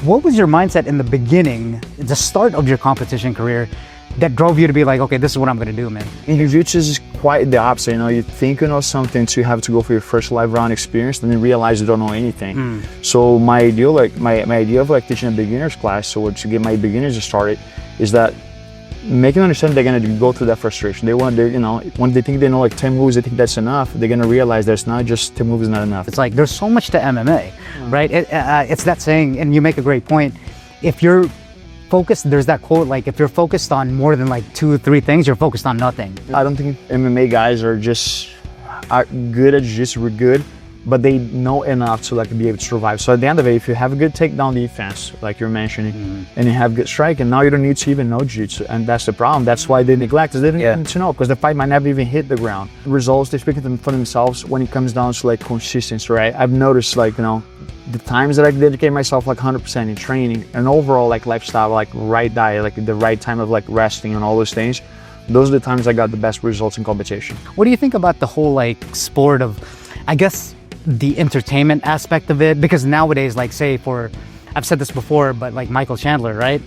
What was your mindset in the beginning, the start of your competition career, that drove you to be like, okay, this is what I'm going to do, man? In jiu-jitsu is quite the opposite. You know, you think you know something, so you have to go for your first live round experience, and then realize you don't know anything. So my idea, my idea of like teaching a beginner's class, so to get my beginners started, is that making them understand they're gonna go through that frustration. You know, when they think they know like 10 moves, they think that's enough. They're gonna realize there's not just 10 moves is not enough. It's like there's so much to MMA, right? It's that saying, and you make a great point. If you're focused, there's that quote, like if you're focused on more than like 2 or 3 things, you're focused on nothing. I don't think MMA guys are good at jiu-jitsu. We're good, but they know enough to like be able to survive. So at the end of it, if you have a good takedown defense, like you're mentioning, and you have good striking, now you don't need to even know jiu-jitsu, and that's the problem. That's why they neglect it. They didn't need to know, because the fight might never even hit the ground. Results, they speak for themselves when it comes down to like consistency, right? I've noticed, like, you know, the times that I dedicate myself like 100% in training and overall like lifestyle, like right diet, like the right time of like resting and all those things, those are the times I got the best results in competition. What do you think about the whole like sport of, I guess, the entertainment aspect of it? Because nowadays, like say I've said this before, but like Michael Chandler, right?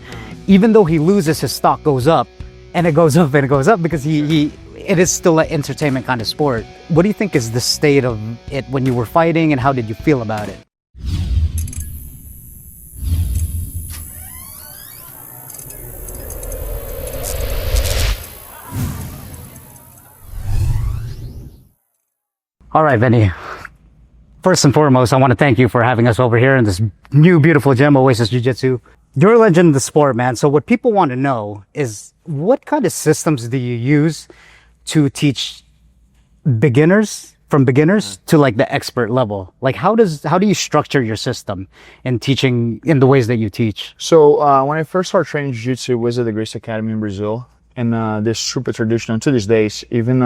Even though he loses, his stock goes up, and it goes up and it goes up because it is still an entertainment kind of sport. What do you think is the state of it when you were fighting, and how did you feel about it? All right, Vinny. First and foremost, I want to thank you for having us over here in this new, beautiful gym, Oasis Jiu-Jitsu. You're a legend in the sport, man. So what people want to know is, what kind of systems do you use to teach beginners, from beginners to like the expert level? Like how do you structure your system in teaching in the ways that you teach? So when I first started training jiu-jitsu, it was at the Gracie Academy in Brazil. And this super traditional to these days, even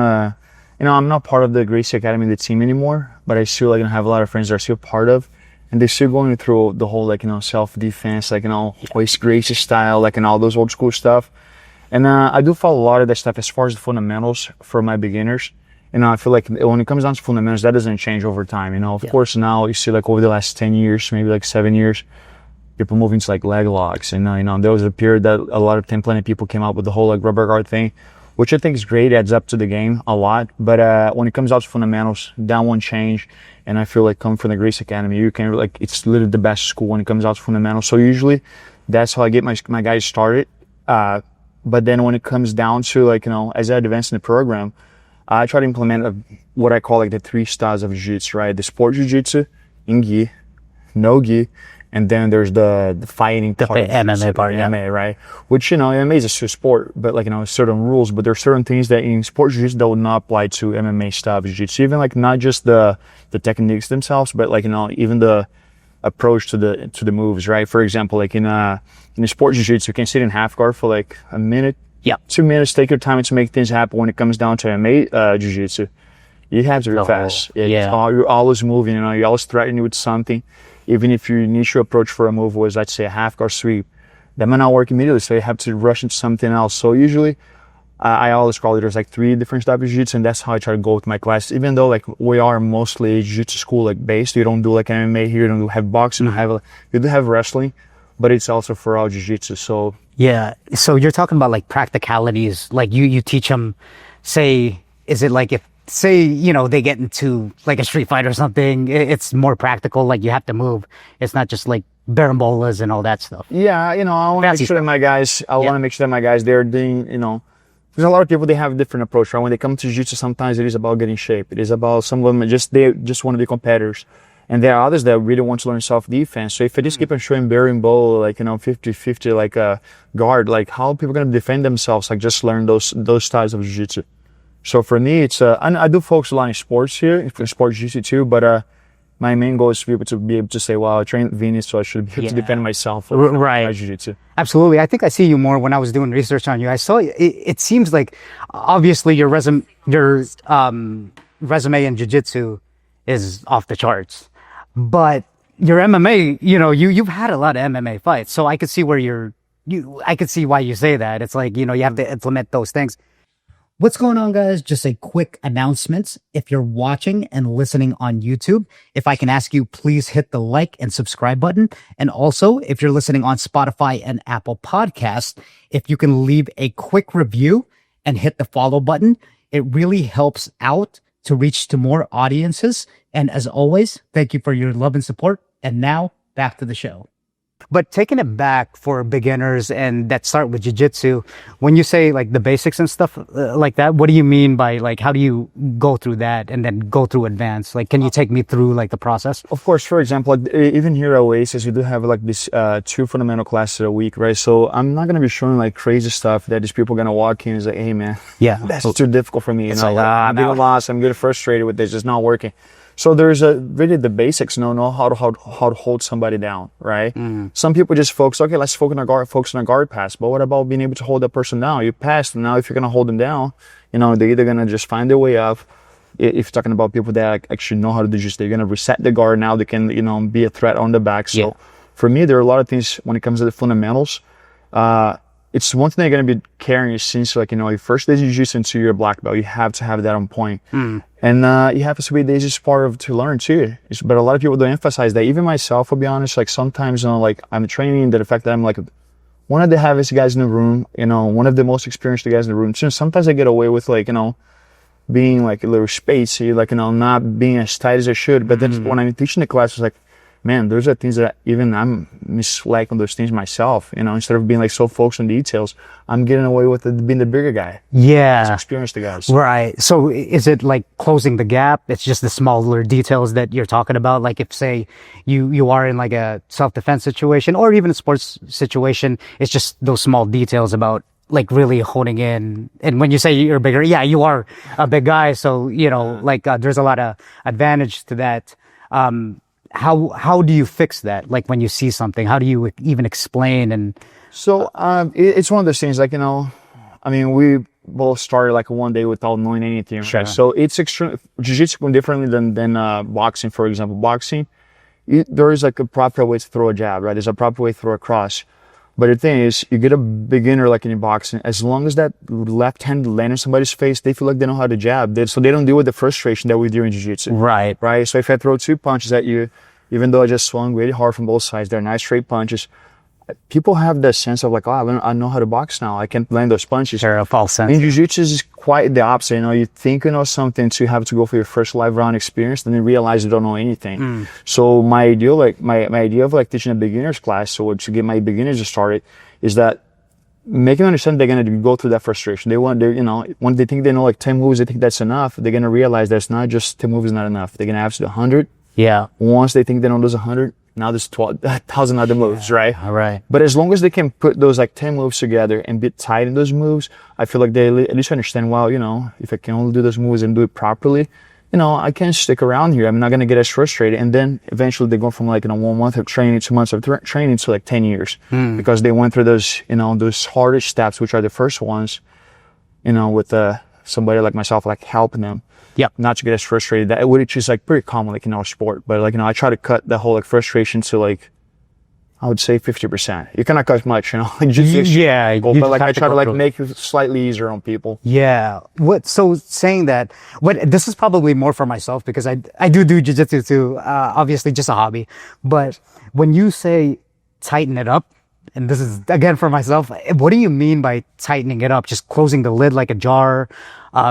you know, I'm not part of the Gracie Academy, the team anymore, but I still like have a lot of friends that are still part of, and they're still going through the whole like, you know, self-defense, like, you know, Royce Gracie style, like, and all those old school stuff. And I do follow a lot of that stuff as far as the fundamentals for my beginners. And I feel like when it comes down to fundamentals, that doesn't change over time. You know, of course, now you see like over the last 10 years, maybe like 7 years, people moving to like leg locks. And you know, there was a period that a lot of plenty of people came out with the whole like rubber guard thing, which I think is great, adds up to the game a lot. But when it comes out to fundamentals, that won't change. And I feel like coming from the Gracie Academy, you can like, it's literally the best school when it comes out to fundamentals. So usually that's how I get my guys started. But then when it comes down to like, you know, as I advance in the program, I try to implement what I call like the 3 styles of jiu-jitsu, right? The sport jiu-jitsu, in gi, no gi, and then there's the fighting part. The MMA part, yeah. MMA, right? Which, you know, MMA is a sport, but like, you know, certain rules, but there are certain things that in sport jiu-jitsu that would not apply to MMA style jiu-jitsu. Even like not just the techniques themselves, but like, you know, even the approach to the moves, right? For example, like in the sport jiu-jitsu, you can sit in half guard for like a minute, 2 minutes, take your time to make things happen. When it comes down to MMA jiu-jitsu, you have to be fast. You're always moving, you know, you're always threatening with something. Even if your initial approach for a move was, let's say, a half guard sweep, that might not work immediately, so you have to rush into something else. So usually, I always call it, there's like 3 different types of jiu-jitsu, and that's how I try to go with my class. Even though like we are mostly jiu-jitsu school like based, you don't do like MMA here, you don't have boxing, you do have wrestling, but it's also for all jiu-jitsu. So yeah, so you're talking about like practicalities, like you teach them, say, is it like if, say, you know, they get into like a street fight or something, it's more practical, like you have to move. It's not just like barambolas and all that stuff. Yeah, you know, I want to make sure that my guys, they're doing, you know, there's a lot of people, they have a different approach, right? When they come to jiu-jitsu, sometimes it is about getting shape. It is about, some of them they just want to be competitors. And there are others that really want to learn self-defense. So if I just keep on showing berimbolo, like, you know, 50-50, like a guard, like how are people going to defend themselves? Like just learn those styles of jiu-jitsu. So for me, it's I do focus a lot in sports here, in sports jiu-jitsu too, but my main goal is to be able to say, well, I trained Vinny, so I should be able to defend myself. Right. Jiu-jitsu. Absolutely. I think I see you more when I was doing research on you. I saw it seems like obviously your resume in jiu-jitsu is off the charts, but your MMA, you know, you've had a lot of MMA fights, so I could see where I could see why you say that. It's like, you know, you have to implement those things. What's going on, guys? Just a quick announcement. If you're watching and listening on YouTube, if I can ask you, please hit the like and subscribe button. And also, if you're listening on Spotify and Apple Podcasts, if you can leave a quick review and hit the follow button, it really helps out to reach to more audiences. And as always, thank you for your love and support. And now back to the show. But taking it back for beginners and that start with jiu-jitsu, when you say like the basics and stuff like that, what do you mean by like, how do you go through that and then go through advanced? Like, can you take me through like the process? Of course, for example, like, even here at Oasis, we do have like this 2 fundamental classes a week, right? So I'm not going to be showing like crazy stuff that these people are going to walk in and say, hey man, that's too difficult for me. You know, I'm getting lost. I'm getting frustrated with this. It's not working. So there's really the basics, know how to hold somebody down, right? Some people just focus, okay, let's focus on a guard pass. But what about being able to hold that person down? You passed, and now if you're going to hold them down, you know, they're either going to just find their way up. If you're talking about people that actually know how to do just, they're going to reset the guard. Now they can, you know, be a threat on the back. So for me, there are a lot of things when it comes to the fundamentals. It's one thing they're going to be carrying since, like, you know, your first day jiu-jitsu into your black belt. You have to have that on point. And you have to be days is part of to learn too. But a lot of people don't emphasize that. Even myself, I'll be honest, like sometimes, you know, like I'm training, the fact that I'm like one of the heaviest guys in the room, you know, one of the most experienced guys in the room. So sometimes I get away with like, you know, being like a little spacey, like, you know, not being as tight as I should. But then when I'm teaching the class, it's like, man, those are things that even I'm mislike on those things myself, you know, instead of being like so focused on details, I'm getting away with being the bigger guy. Yeah. Experienced the guys. Right. So is it like closing the gap? It's just the smaller details that you're talking about. Like if say you are in like a self-defense situation or even a sports situation, it's just those small details about like really honing in. And when you say you're bigger, yeah, you are a big guy. So, you know, like there's a lot of advantage to that. How do you fix that? Like when you see something, how do you even explain? And so it's one of those things, like, you know, I mean, we both started like one day without knowing anything. Sure. Right? So it's extreme. Jiu-jitsu differently than boxing, for example. Boxing, there is like a proper way to throw a jab, right? There's a proper way to throw a cross. But the thing is, you get a beginner like in boxing, as long as that left hand lands in somebody's face, they feel like they know how to jab. So they don't deal with the frustration that we do in jiu-jitsu. Right. Right. So if I throw 2 punches at you, even though I just swung really hard from both sides, they're nice straight punches. People have the sense of like, oh, I know how to box now. I can land those punches. Sure, a false sense. In jiu-jitsu is quite the opposite. You know, you think you know something, so you have to go for your first live round experience, then you realize you don't know anything. So my idea, like my idea of like teaching a beginner's class, so to get my beginners started, is that making them understand they're gonna go through that frustration. You know, when they think they know like 10 moves, they think that's enough. They're gonna realize that's not just 10 moves is not enough. They're gonna have to do 100. Yeah. Once they think they know those 100, now there's 12,000 other moves, right? All right. But as long as they can put those like 10 moves together and be tight in those moves, I feel like they at least understand, well, you know, if I can only do those moves and do it properly, you know, I can stick around here. I'm not going to get as frustrated. And then eventually they go from like, you know, 1 month of training, 2 months of training to like 10 years because they went through those, you know, those hardest steps, which are the first ones, you know, with somebody like myself, like helping them. Yep. Not to get as frustrated. That which is like pretty common, like in our sport. But like, you know, I try to cut that whole like frustration to like, I would say 50%. You cannot cut much, you know. Like just yeah. but like I try to like make it slightly easier on people. Yeah. So saying that, this is probably more for myself because I do jiu-jitsu too. Obviously just a hobby. But when you say tighten it up, and this is again for myself, what do you mean by tightening it up? Just closing the lid like a jar,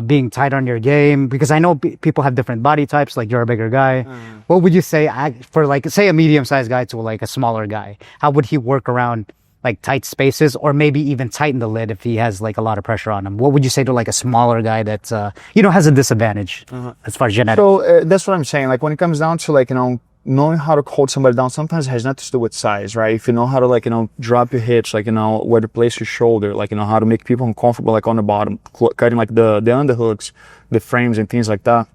being tight on your game? Because I know people have different body types, like you're a bigger guy. What would you say for like, say a medium-sized guy to like a smaller guy? How would he work around like tight spaces or maybe even tighten the lid if he has like a lot of pressure on him? What would you say to like a smaller guy that, you know, has a disadvantage as far as genetics? So that's what I'm saying. Like when it comes down to like, you know, knowing how to hold somebody down sometimes has nothing to do with size, right? If you know how to like, you know, drop your hips, like, you know, where to place your shoulder, like, you know, how to make people uncomfortable, like on the bottom, cutting like the underhooks, the frames and things like that.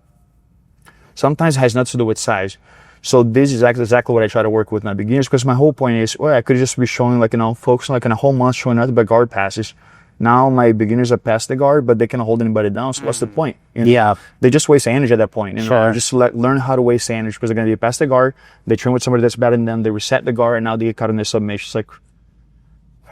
Sometimes it has nothing to do with size. So this is exactly what I try to work with my beginners, because my whole point is, well, I could just be showing like, you know, focusing like in a whole month showing nothing but guard passes. Now my beginners are past the guard, but they can't hold anybody down. So what's the point? You know? Yeah. They just waste energy at that point. You know? Sure. Just learn how to waste energy because they're going to be past the guard. They train with somebody that's better than them. They reset the guard and now they get caught in their submission. It's like,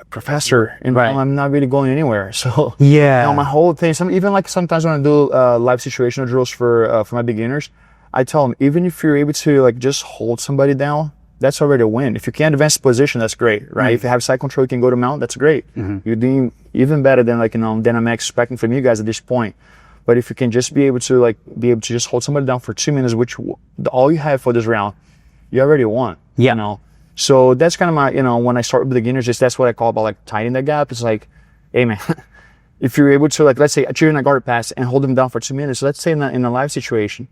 professor, and I'm not really going anywhere. So my whole thing, even like sometimes when I do live situational drills for my beginners, I tell them, even if you're able to like just hold somebody down, that's already a win. If you can't advance the position, that's great, right? If you have side control, you can go to mount, that's great. You're doing even better than than I'm expecting from you guys at this point. But if you can just be able to just hold somebody down for 2 minutes, which all you have for this round, you already won. You know. So that's kind of my, when I start with beginners, that's what I call about like tightening the gap. It's like, hey man, if you're able to, like, let's say achieving a guard pass and hold them down for 2 minutes, let's say in a live situation,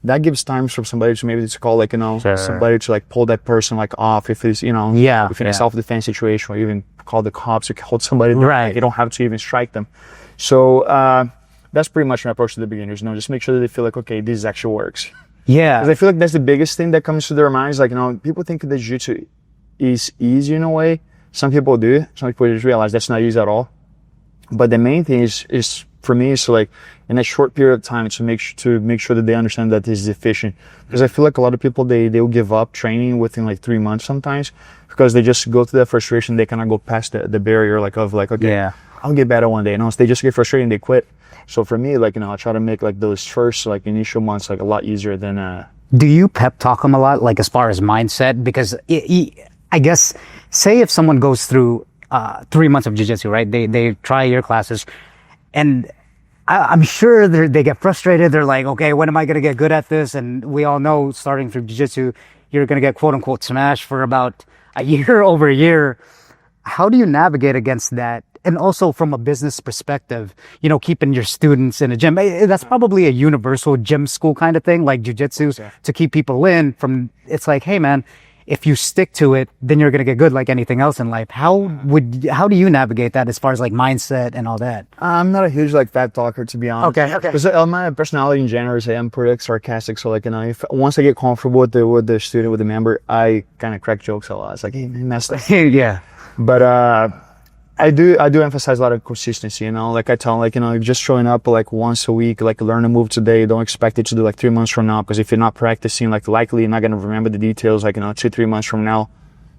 that gives time for somebody to maybe to call, like, somebody to like pull that person like off if it's, if in a self-defense situation, or even call the cops to hold somebody down. Right. You don't have to even strike them. So that's pretty much my approach to the beginners. Just make sure that they feel like, okay, this actually works. Yeah. Because I feel like that's the biggest thing that comes to their minds. Like, people think that jiu-jitsu is easy in a way. Some people do. Some people just realize that's not easy at all. But the main thing is for me, is to, like, in a short period of time, to make sure that they understand that this is efficient. Because I feel like a lot of people, they'll give up training within like 3 months sometimes, because they just go through that frustration. They cannot go past the barrier okay, I'll get better one day. So they just get frustrated and they quit. So for me, like, I try to make like those first like initial months like a lot easier than. Do you pep talk them a lot, like as far as mindset? Because I guess, say if someone goes through 3 months of jiu-jitsu, right? They try your classes, and I'm sure they get frustrated. They're like, okay, when am I going to get good at this? And we all know, starting through jiu-jitsu, you're going to get quote unquote smashed for about a year, over a year. How do you navigate against that? And also from a business perspective, keeping your students in a gym, that's probably a universal gym school kind of thing, like jiu-jitsu, to keep people in from, it's like, hey man, if you stick to it, then you're going to get good like anything else in life. How do you navigate that as far as like mindset and all that? I'm not a huge like fat talker, to be honest. Okay. Because my personality in general is I'm pretty sarcastic. So like, if once I get comfortable with the student, with the member, I kind of crack jokes a lot. It's like, hey, man, messed up. Yeah. But, I do emphasize a lot of consistency, like I tell them, like, just showing up like once a week, like learn a move today. Don't expect it to do like 3 months from now, because if you're not practicing, like likely you're not going to remember the details, like, 2-3 months from now.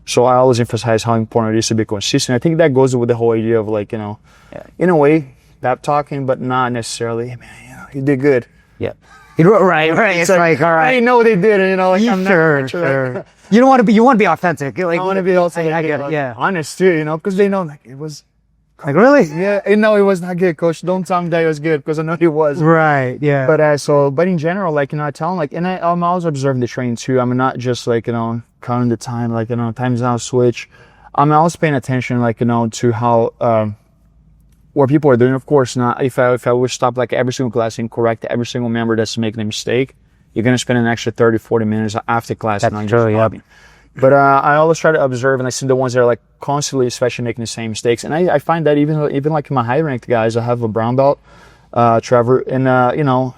So I always emphasize how important it is to be consistent. I think that goes with the whole idea of like, in a way, pep talking, but not necessarily, hey man, you did good. Yeah. Right. It's like, all right. I know they did, like, I'm sure. You want to be authentic. Like, I want to be authentic. I get it. Yeah. Honest too, because they know like it was. Like, really? Yeah. No, it was not good, coach. Don't tell me that it was good, because I know it was. Right. Yeah. But in general, like, I tell them, like, and I'm always observing the training too. I'm not just like, counting the time, like, times now switch. I'm always paying attention, like, to how, what people are doing. Of course, not if I would stop like every single class and correct every single member that's making a mistake, you're going to spend an extra 30-40 minutes after class. That's true, yeah. But I always try to observe, and I see the ones that are like constantly, especially making the same mistakes. And I find that even like my high ranked guys, I have a brown belt, Trevor, and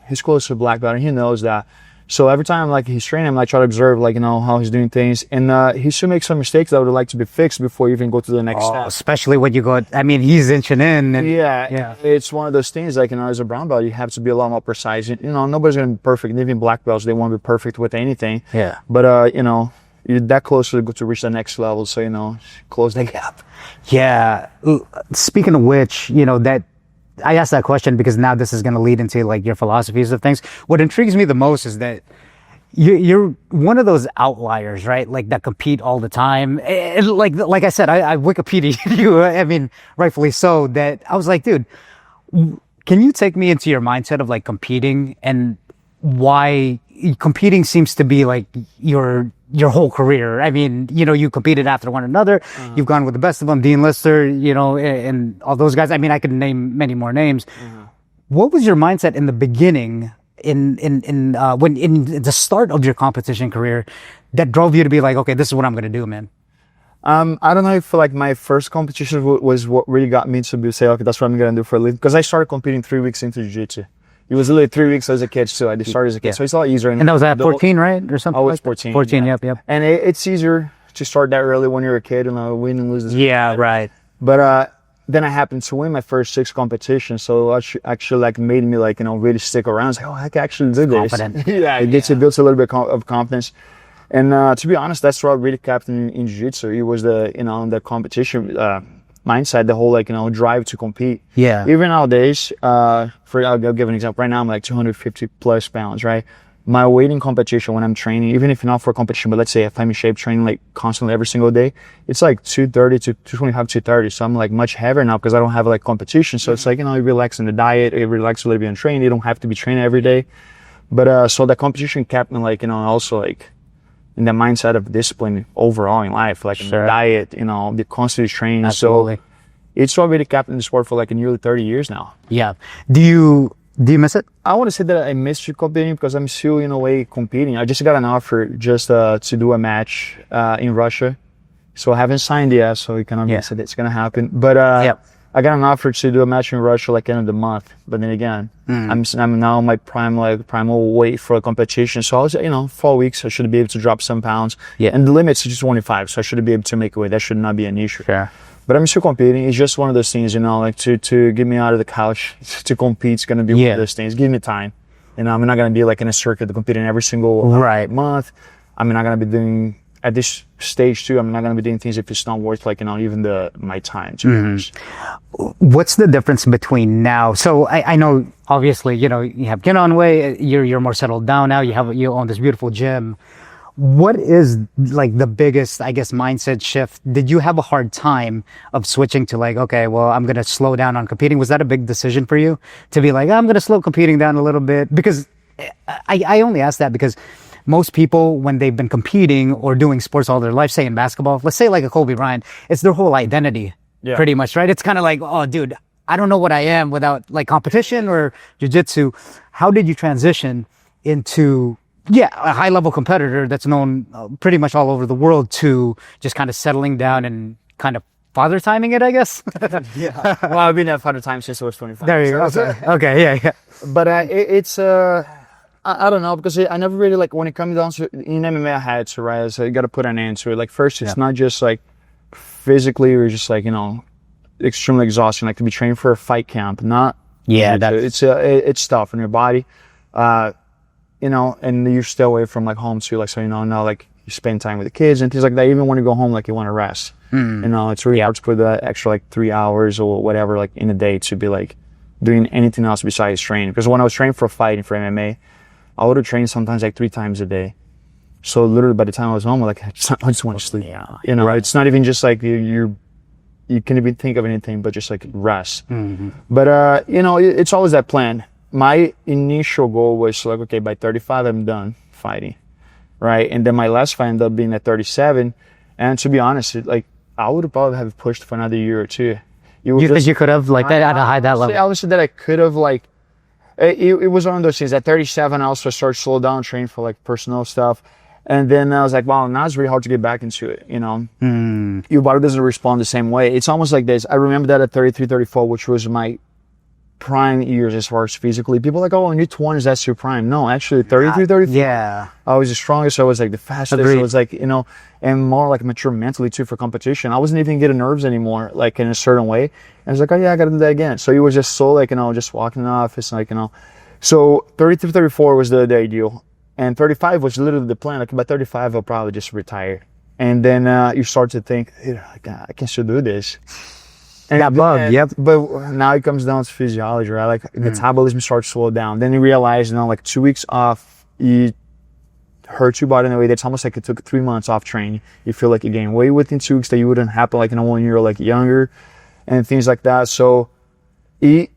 he's close to black belt, and he knows that. So every time like he's training, I try to observe like how he's doing things, and he should make some mistakes that would like to be fixed before you even go to the next step. Especially when you go, he's inching in. And, yeah, it's one of those things like as a brown belt, you have to be a lot more precise. Nobody's gonna be perfect. Even black belts, they want to be perfect with anything. Yeah. But you're that close to reach the next level, so close the gap. Yeah. Speaking of which, that. I asked that question because now this is going to lead into like your philosophies of things. What intrigues me the most is that you're one of those outliers, right? Like that compete all the time. And like I said, I Wikipedia'd you. Rightfully so. That I was like, dude, can you take me into your mindset of like competing and why competing seems to be like your whole career? You competed after one another. You've gone with the best of them, Dean Lister, and all those guys. I could name many more names. What was your mindset in the beginning, in the start of your competition career, that drove you to be like, okay, this is what I'm going to do, man? I don't know if like my first competition was what really got me to say, okay, that's what I'm going to do for a living. Because I started competing 3 weeks into jiu-jitsu. It was literally 3 weeks as a kid, so I just started as a kid. So it's a lot easier. And that was at 14, right? Or something? I was 14. 14, yep. And it's easier to start that early when you're a kid and win and lose. Yeah, right. But then I happened to win my first 6 competitions, so it actually like made me like, really stick around. It's like, oh, I can actually do this. Confident. Yeah, it builds a little bit of confidence. And to be honest, that's what really kept me in jiu-jitsu. It was the competition mindset, the whole drive to compete. Yeah. Even nowadays, I'll give an example. Right now, I'm like 250 plus pounds, right? My weight in competition when I'm training, even if not for competition, but let's say if I'm in shape training like constantly every single day, it's like 230 to 225, 230. So I'm like much heavier now because I don't have like competition. So it's like, you relax in the diet, you relax a little bit on training. You don't have to be training every day. But so the competition kept me like, also like in the mindset of discipline overall in life, like in the diet, the constant training. Absolutely. So it's already kept in the sport for like nearly 30 years now. Yeah. Do you miss it? I want to say that I miss competing because I'm still in a way competing. I just got an offer just to do a match in Russia. So I haven't signed yet, so you cannot miss it. It's going to happen. But I got an offer to do a match in Russia like end of the month. But then again, I'm now in my primal weight for a competition. So I was, 4 weeks, I should be able to drop some pounds. Yeah. And the limit's just 25, so I should be able to make a weight. That should not be an issue. Sure. But I'm still competing. It's just one of those things, like to get me out of the couch to compete. It's going to be one of those things. Give me time. I'm not going to be like in a circuit competing every single month. I'm not going to be doing at this stage too. I'm not going to be doing things if it's not worth like, even my time. To be honest. What's the difference between now? So I know obviously, you have Get On Way. You're more settled down now. You own this beautiful gym. What is like the biggest, I guess, mindset shift? Did you have a hard time of switching to like, okay, well, I'm going to slow down on competing? Was that a big decision for you to be like, I'm going to slow competing down a little bit? Because I only ask that because most people, when they've been competing or doing sports all their life, say in basketball, let's say like a Kobe Bryant, it's their whole identity pretty much, right? It's kind of like, oh, dude, I don't know what I am without like competition or jiu-jitsu. How did you transition into a high-level competitor that's known pretty much all over the world to just kind of settling down and kind of father timing it, I guess? Yeah. Well, I've been at father time since I was 25. There you go. Okay. Yeah. But it's I don't know, because I never really like when it comes down to in MMA I had to, right? So you got to put an end to it. Like first, it's not just like physically or just like extremely exhausting. Like to be trained for a fight camp, not it's tough on your body. And you stay away from like home too, like, so, now like you spend time with the kids and things like that. Even when you go home, like you want to rest, it's really hard to put that extra like 3 hours or whatever, like in a day to be like doing anything else besides training. Because when I was training for fighting for MMA, I would have trained sometimes like 3 times a day. So literally by the time I was home, like, I just want to sleep. Yeah. It's not even just like you can't even think of anything, but just like rest. But, it's always that plan. My initial goal was like, okay, by 35, I'm done fighting, right? And then my last fight ended up being at 37. And to be honest, I would have probably have pushed for another year or two. You think you could have like that at that level? I would say that I could have like, it was one of those things. At 37, I also started to slow down, train for like personal stuff. And then I was like, wow, now it's really hard to get back into it, Your body doesn't respond the same way. It's almost like this. I remember that at 33, 34, which was my prime years as far as physically. People are like, oh, in your 20s, that's your prime. No, actually, 33, 34. Yeah. I was the strongest. I was like the fastest. Agreed. I was like, and more like mature mentally too for competition. I wasn't even getting nerves anymore, like in a certain way. And I was like, oh yeah, I got to do that again. So it was just so like, just walking in the office, like, So 33, 34 was the ideal. And 35 was literally the plan. Like by 35, I'll probably just retire. And then you start to think, I can still do this. And that bug, yep. But now it comes down to physiology, right? Like metabolism starts to slow down. Then you realize, like 2 weeks off, you hurt your body in a way that's almost like it took 3 months off training. You feel like you gain weight within 2 weeks that you wouldn't happen like when you're like younger and things like that. So the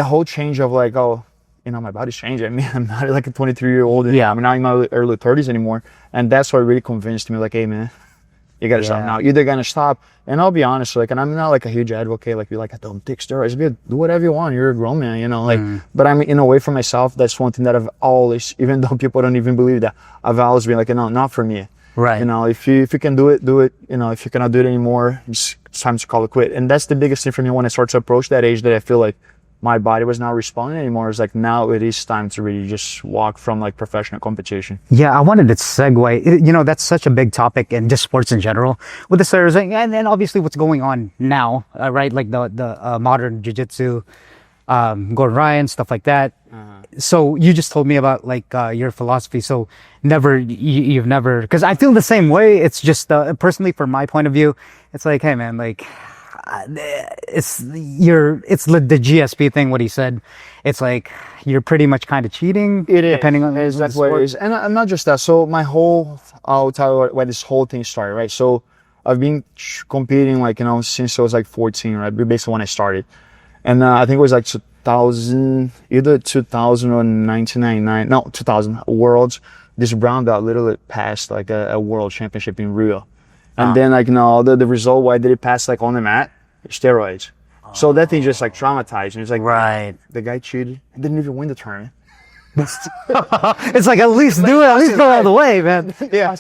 whole change of like, my body's changing. I mean, I'm not like a 23-year-old. Yeah. I'm not in my early 30s anymore. And that's what really convinced me, like, hey, man, you gotta stop now. You're either gonna stop, and I'll be honest, like, and I'm not like a huge advocate, like, you're like, I don't take steroids. Do whatever you want. You're a grown man, But I'm in a way for myself. That's one thing that I've always, even though people don't even believe that, I've always been like, no, not for me. Right. If you can do it, do it. If you cannot do it anymore, it's time to call it quit. And that's the biggest thing for me when I start to approach that age that I feel like my body was not responding anymore. It's like, now it is time to really just walk from like professional competition. Yeah, I wanted to segue. That's such a big topic in just sports in general with the steroids, and then obviously what's going on now, right? Like the modern jiu-jitsu Gordon Ryan, stuff like that. So you just told me about like your philosophy. So you've never, because I feel the same way. It's just personally, from my point of view, it's like, hey man, like it's the GSP thing. What he said, it's like you're pretty much kind of cheating. It is, depending on that's what it is, and not just that. So I'll tell you where this whole thing started, right? So I've been competing like since I was like 14, right? Basically when I started, and I think it was like 2000, either 2000 or 1999, no, 2000 Worlds. This brown belt literally passed like a world championship in Rio. And then like the result, why did it pass like on the mat? Steroids. So that thing just like traumatized. And it's like, right, the guy cheated. He didn't even win the tournament. It's like, at least do it, at least go out of the way, man. Yeah,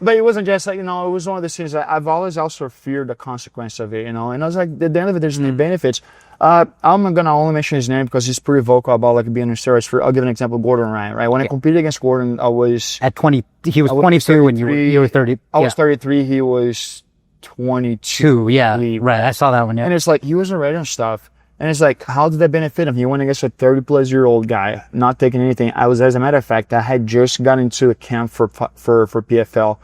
but it wasn't just like, it was one of those things that I've always also feared the consequence of it, and I was like, at the end of it, there's any benefits. I'm gonna only mention his name because he's pretty vocal about like being on steroids. I'll give an example, Gordon Ryan, right? When I competed against Gordon, I was at 20. He was 22 when you were 30. I was 33. He was 22. Yeah, right. I saw that one. Yeah, and it's like he was already on stuff. And it's like, how did that benefit him? He went against a 30-plus-year-old guy, not taking anything. As a matter of fact, I had just got into a camp for PFL,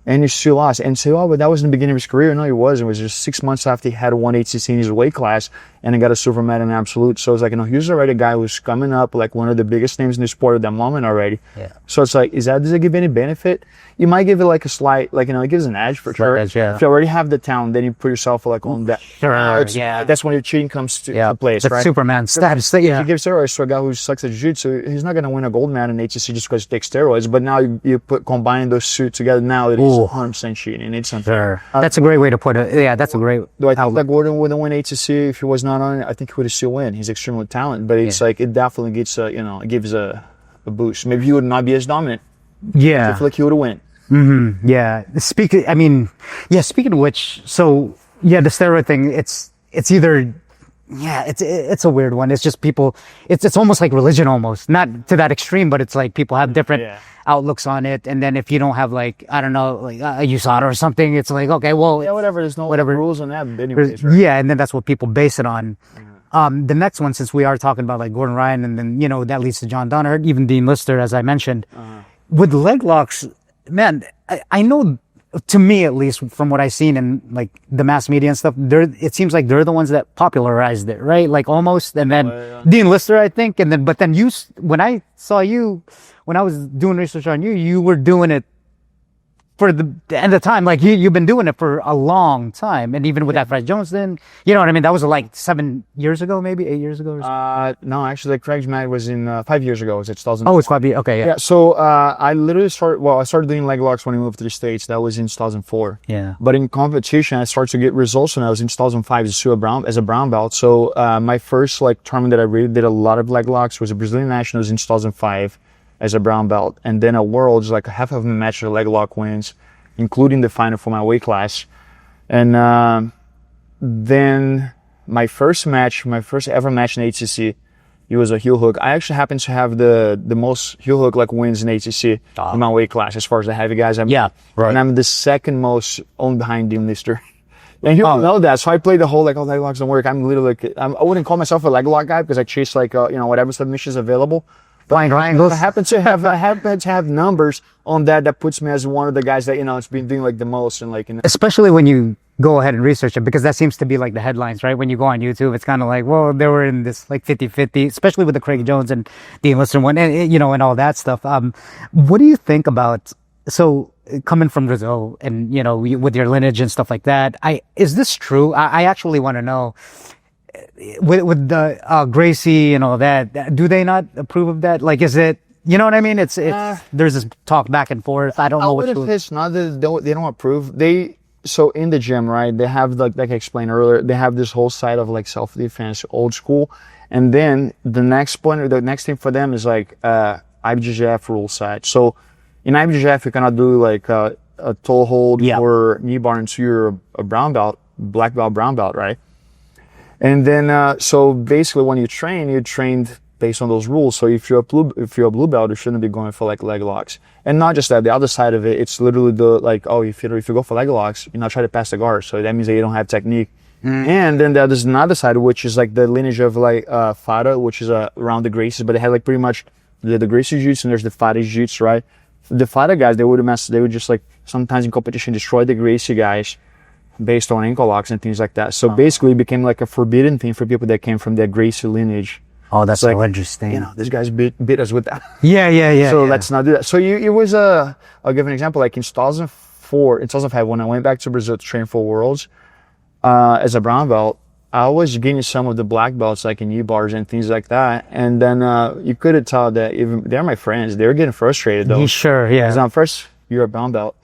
and he still lost. And say, oh, but that was in the beginning of his career. No, he wasn't. It was just 6 months after he had won ACC in his weight class and he got a silver medal in absolute. So it's like, he's already a guy who's coming up, like one of the biggest names in the sport at that moment already. Yeah. So it's like, does it give any benefit? You might give it like a slight, like, it gives an edge for sure. Edge, yeah. If you already have the talent, then you put yourself like on that. Sure, yeah. That's when your cheating comes to place, that's right? Superman status. Yeah. If you give steroids to a guy who sucks at jiu-jitsu, he's not going to win a gold medal in ACC just because he takes steroids. But now you combine those two together, now it is 100% cheating. It's something. Sure. That's a great way to put it. Yeah, that's a great. Do I think that Gordon wouldn't win ACC if he was not on it? I think he would still win. He's extremely talented, but it's like, it definitely gets it gives a boost. Maybe he would not be as dominant. Yeah. I feel like he would have win. Mm-hmm. Yeah. Speaking of which, so yeah, the steroid thing, it's either, it's a weird one. It's just people, it's almost like religion almost, not to that extreme, but it's like people have different outlooks on it. And then if you don't have like, I don't know, like a USADA or something, it's like, okay, well, whatever. There's no rules on that anyways, right? Yeah. And then that's what people base it on. The next one, since we are talking about like Gordon Ryan and then, that leads to John Donner, even Dean Lister, as I mentioned, with leg locks, man, I know, to me at least, from what I've seen in like the mass media and stuff, it seems like they're the ones that popularized it, right? Like almost, and then Dean Lister, I think, and then, but then when I saw you, when I was doing research on you, you were doing it for the end of time. Like you've been doing it for a long time, and even with that Fred Jones, then you know what I mean. That was like 7 years ago, maybe 8 years ago. Or something. No, actually, Craig's Mag was in 5 years ago. It was 2000. Oh, it's 5 years. Okay, yeah. Yeah. So I literally started doing leg locks when I moved to the States. That was in 2004. Yeah. But in competition, I started to get results when I was in 2005 as a brown belt. So my first like tournament that I really did a lot of leg locks was a Brazilian Nationals in 2005 as a brown belt, and then a Worlds, like half of my match leg lock wins, including the final for my weight class. And then my first ever match in ACC, it was a heel hook. I actually happen to have the most heel hook like wins in ACC in my weight class as far as the heavy guys. Right. And I'm the second most only behind Dean Lister. And he'll know that. So I played the whole like, leg locks don't work. I'm literally I wouldn't call myself a leg lock guy because I chase like whatever submissions available. Blind triangles. I happen to have numbers on that puts me as one of the guys that it's been doing like the most, and like especially when you go ahead and research it, because that seems to be like the headlines, right? When you go on YouTube, it's kind of like, well, they were in this like 50-50, especially with the Craig Jones and Dean Lister one, and and all that stuff. What do you think about, so coming from Brazil and with your lineage and stuff like that, is this true? I actually want to know. With the Gracie and all that, do they not approve of that? Like, is it, you know what I mean? It's there's this talk back and forth. I don't know what it's not that they don't approve. So in the gym, right, they have like I explained earlier, they have this whole side of like self-defense, old school, and then the next thing for them is like IBJJF rule side. So in IBJJF, you cannot do like a toe hold or knee bar until you're a brown belt, black belt, brown belt, right? And then, so basically when you trained based on those rules. So if you're a blue belt, you shouldn't be going for like leg locks. And not just that, the other side of it, it's literally the like, if you go for leg locks, you're not trying to pass the guard. So that means that you don't have technique. And then there's another side, which is like the lineage of like Fada, which is around the Gracies, but they had like pretty much the Gracie Jiu-Jitsu and there's the Fada Jiu-Jitsu, right? The Fada guys, they would just like sometimes in competition destroy the Gracie guys based on ankle locks and things like that. So basically it became like a forbidden thing for people that came from that Gracie lineage. Oh, that's like, so interesting. You know, this guy's bit us with that. Yeah. So let's not do that. So it was I'll give an example. Like in 2005, when I went back to Brazil to train for Worlds, as a brown belt, I was getting some of the black belts like in U-bars and things like that. And then you could tell that even they're my friends. They were getting frustrated though. Sure, yeah. Because first, you're a brown belt.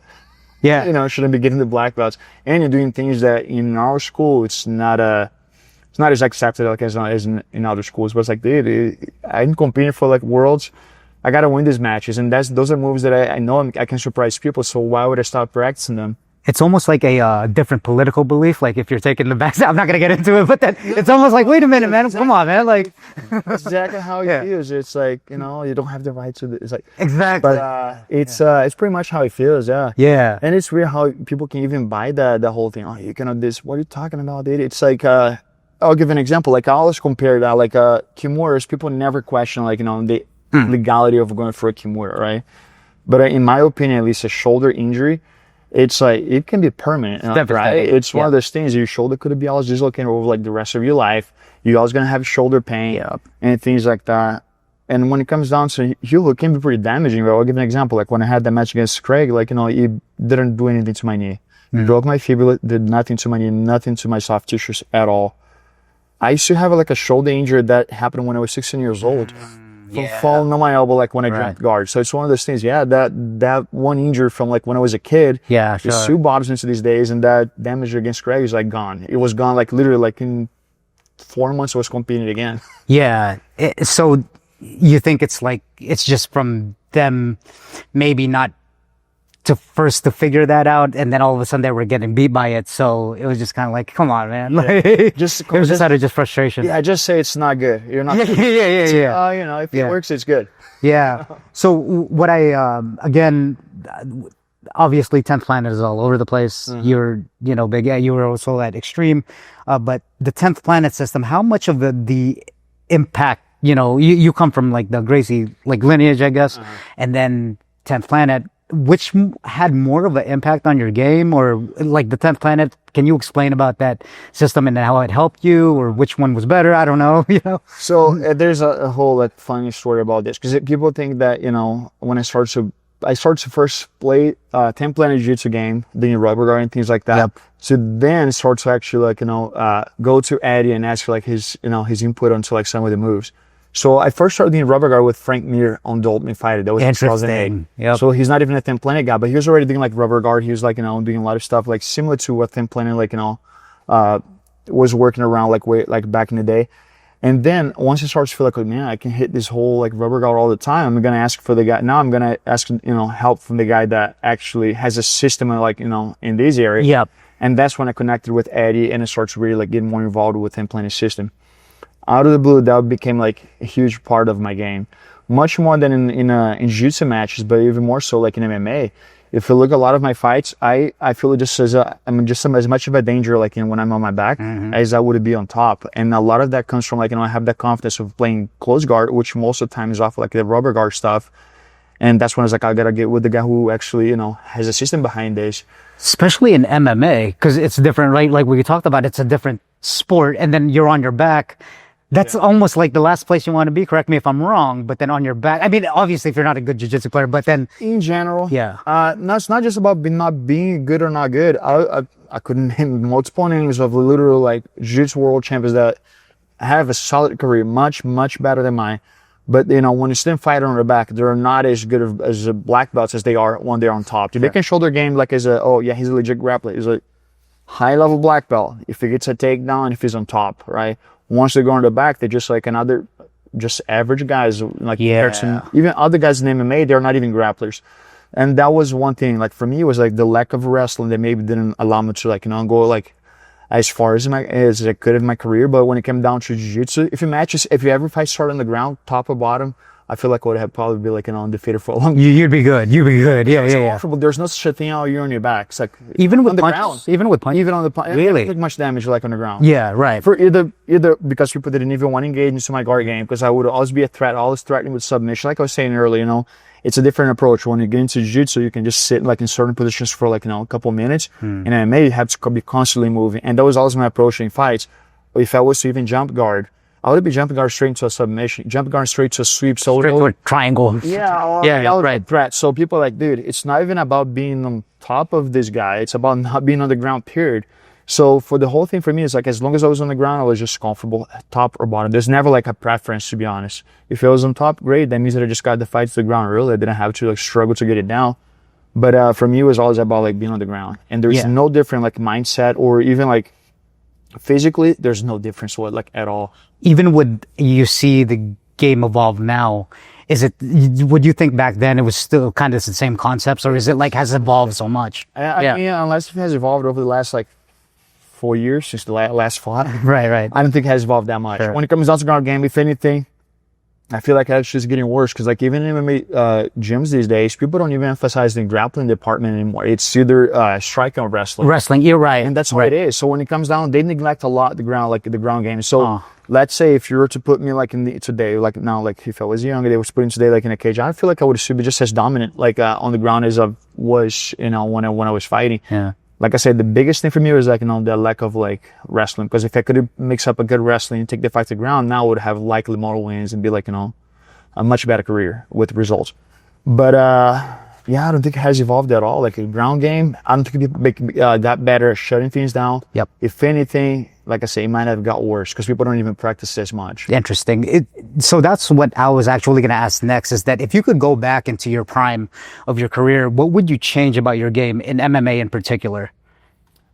Yeah. You know, shouldn't be getting the black belts. And you're doing things that in our school, it's not as accepted like as in other schools. But it's like, dude, I'm competing for like Worlds. I got to win these matches. And those are moves that I know I can surprise people. So why would I stop practicing them? It's almost like a different political belief. Like if you're taking the back, I'm not going to get into it, but then it's almost like, wait a minute, man, come on, man. Like that's exactly how it feels. It's like, you know, you don't have the right to it's like exactly. But it's pretty much how it feels, yeah. Yeah. And it's weird how people can even buy the whole thing. Oh, you cannot this. What are you talking about, dude? It's like I'll give an example. Like I always compare that like kimuras. People never question like, you know, the legality of going for a kimura, right? But in my opinion, at least a shoulder injury, it's like it can be permanent, right? It's one of those things. Your shoulder could be always dislocated over like the rest of your life. You're always gonna have shoulder pain and things like that. And when it comes down to heel, it can be pretty damaging. But I'll give an example. Like when I had that match against Craig, like, you know, he didn't do anything to my knee. Broke my fibula, did nothing to my knee, nothing to my soft tissues at all. I used to have like a shoulder injury that happened when I was 16 years old. From falling on my elbow, like when I jumped guard. So it's one of those things. Yeah, that one injury from like when I was a kid. Yeah, sure. It still bothers me to these days, and that damage against Craig is like gone. It was gone, like literally, like in 4 months I was competing again. Yeah. So you think it's like it's just from them, maybe not to figure that out, and then all of a sudden they were getting beat by it. So it was just kind of like, come on, man. Like, it was just out of just frustration. Yeah, I just say it's not good. You're not. Yeah. You know, if it works, it's good. Yeah. So what I again, obviously 10th Planet is all over the place. You're big. Yeah, you were also at Extreme, but the 10th Planet system. How much of the impact? You come from like the Gracie like lineage, I guess, and then 10th Planet. Which had more of an impact on your game, or like the 10th Planet? Can you explain about that system and how it helped you, or which one was better? I don't know. So there's a whole like funny story about this, because people think that when I started to first play 10th Planet Jiu-Jitsu game, doing rubber guard and things like that. Yep. So then start to actually go to Eddie and ask for like his input onto like some of the moves. So I first started doing rubber guard with Frank Mir on the Ultimate Fighter. That was 2008. Yep. So he's not even a 10th Planet guy, but he was already doing like rubber guard. He was like, doing a lot of stuff like similar to what 10th Planet was working around like back in the day. And then once it starts to feel like, man, I can hit this whole like rubber guard all the time, I'm going to ask for the guy. Now I'm going to ask, help from the guy that actually has a system in this area. Yep. And that's when I connected with Eddie and I started to really like get more involved with 10th Planet system. Out of the blue, that became like a huge part of my game, much more than in jiu-jitsu matches, but even more so like in MMA. If you look at a lot of my fights, I feel just as much of a danger like when I'm on my back as I would be on top, and a lot of that comes from like I have that confidence of playing close guard, which most of the time is off like the rubber guard stuff, and that's when I was like I gotta get with the guy who actually has a system behind this. Especially in MMA, because it's different, right? Like we talked about, it's a different sport, and then you're on your back. That's almost like the last place you want to be. Correct me if I'm wrong, but then on your back. I mean, obviously, if you're not a good jiu-jitsu player, but then in general, no, it's not just about not being good or not good. I could name multiple names of literal like jiu-jitsu world champions that have a solid career, much better than mine. But when you stand fighter on their back, they're not as good as black belts as they are when they're on top. They can show their game like he's a legit grappler. He's a high level black belt. If he gets a takedown, if he's on top, right? Once they go on the back, they're just like another, just average guys. Like even other guys in MMA, they're not even grapplers. And that was one thing. Like for me, it was like the lack of wrestling that maybe didn't allow me to go like as far as as I could in my career. But when it came down to jiu-jitsu, if you ever fight start on the ground, top or bottom, I feel like I would have probably been like, undefeated for a long time. You'd be good. You'd be good. Yeah, yeah, yeah. There's no such a thing out here on your back. It's like Even with on the punches? ground. Even with punches? Even on the punch. Really? It doesn't take much damage like on the ground. Yeah, right. For either because people didn't even want to engage into my guard game, because I would always be a threat, always threatening with submission. Like I was saying earlier, it's a different approach. When you get into jiu-jitsu, you can just sit like in certain positions for like, a couple minutes. And MMA, you have to be constantly moving. And that was always my approach in fights. If I was to even jump guard, I would be jumping guard straight into a submission, jumping guard straight to a sweep. So Straight to a triangle. yeah, right. threat. So people are like, dude, it's not even about being on top of this guy. It's about not being on the ground, period. So for the whole thing for me, it's like, as long as I was on the ground, I was just comfortable, top or bottom. There's never like a preference, to be honest. If I was on top, great. That means that I just got the fight to the ground early. I didn't have to like struggle to get it down. But for me, it was always about like being on the ground. And there's no different like mindset or even like physically, there's no difference like at all. Even when you see the game evolve now, would you think back then it was still kind of the same concepts, or is it like has evolved so much? I mean, unless it has evolved over the last like 4 years since the last fight. Right. I don't think it has evolved that much. Sure. When it comes down to ground game, if anything, I feel like it's just getting worse, because like even in MMA gyms these days, people don't even emphasize the grappling department anymore. It's either striking or wrestling. Wrestling, you're right. And that's what it is. So when it comes down, they neglect a lot the ground game. So let's say if you were to put me like today, like now, like if I was younger, they was putting today like in a cage, I feel like I would still be just as dominant like on the ground as I was, when I was fighting. Yeah. Like I said, the biggest thing for me was like, the lack of like wrestling. Because if I could mix up a good wrestling and take the fight to the ground, now I would have likely more wins and be like, a much better career with results. But yeah, I don't think it has evolved at all. Like a ground game, I don't think people make that better at shutting things down. Yep. If anything, like I say, it might have got worse because people don't even practice as much. Interesting. So that's what I was actually going to ask next, is that if you could go back into your prime of your career, what would you change about your game in MMA in particular?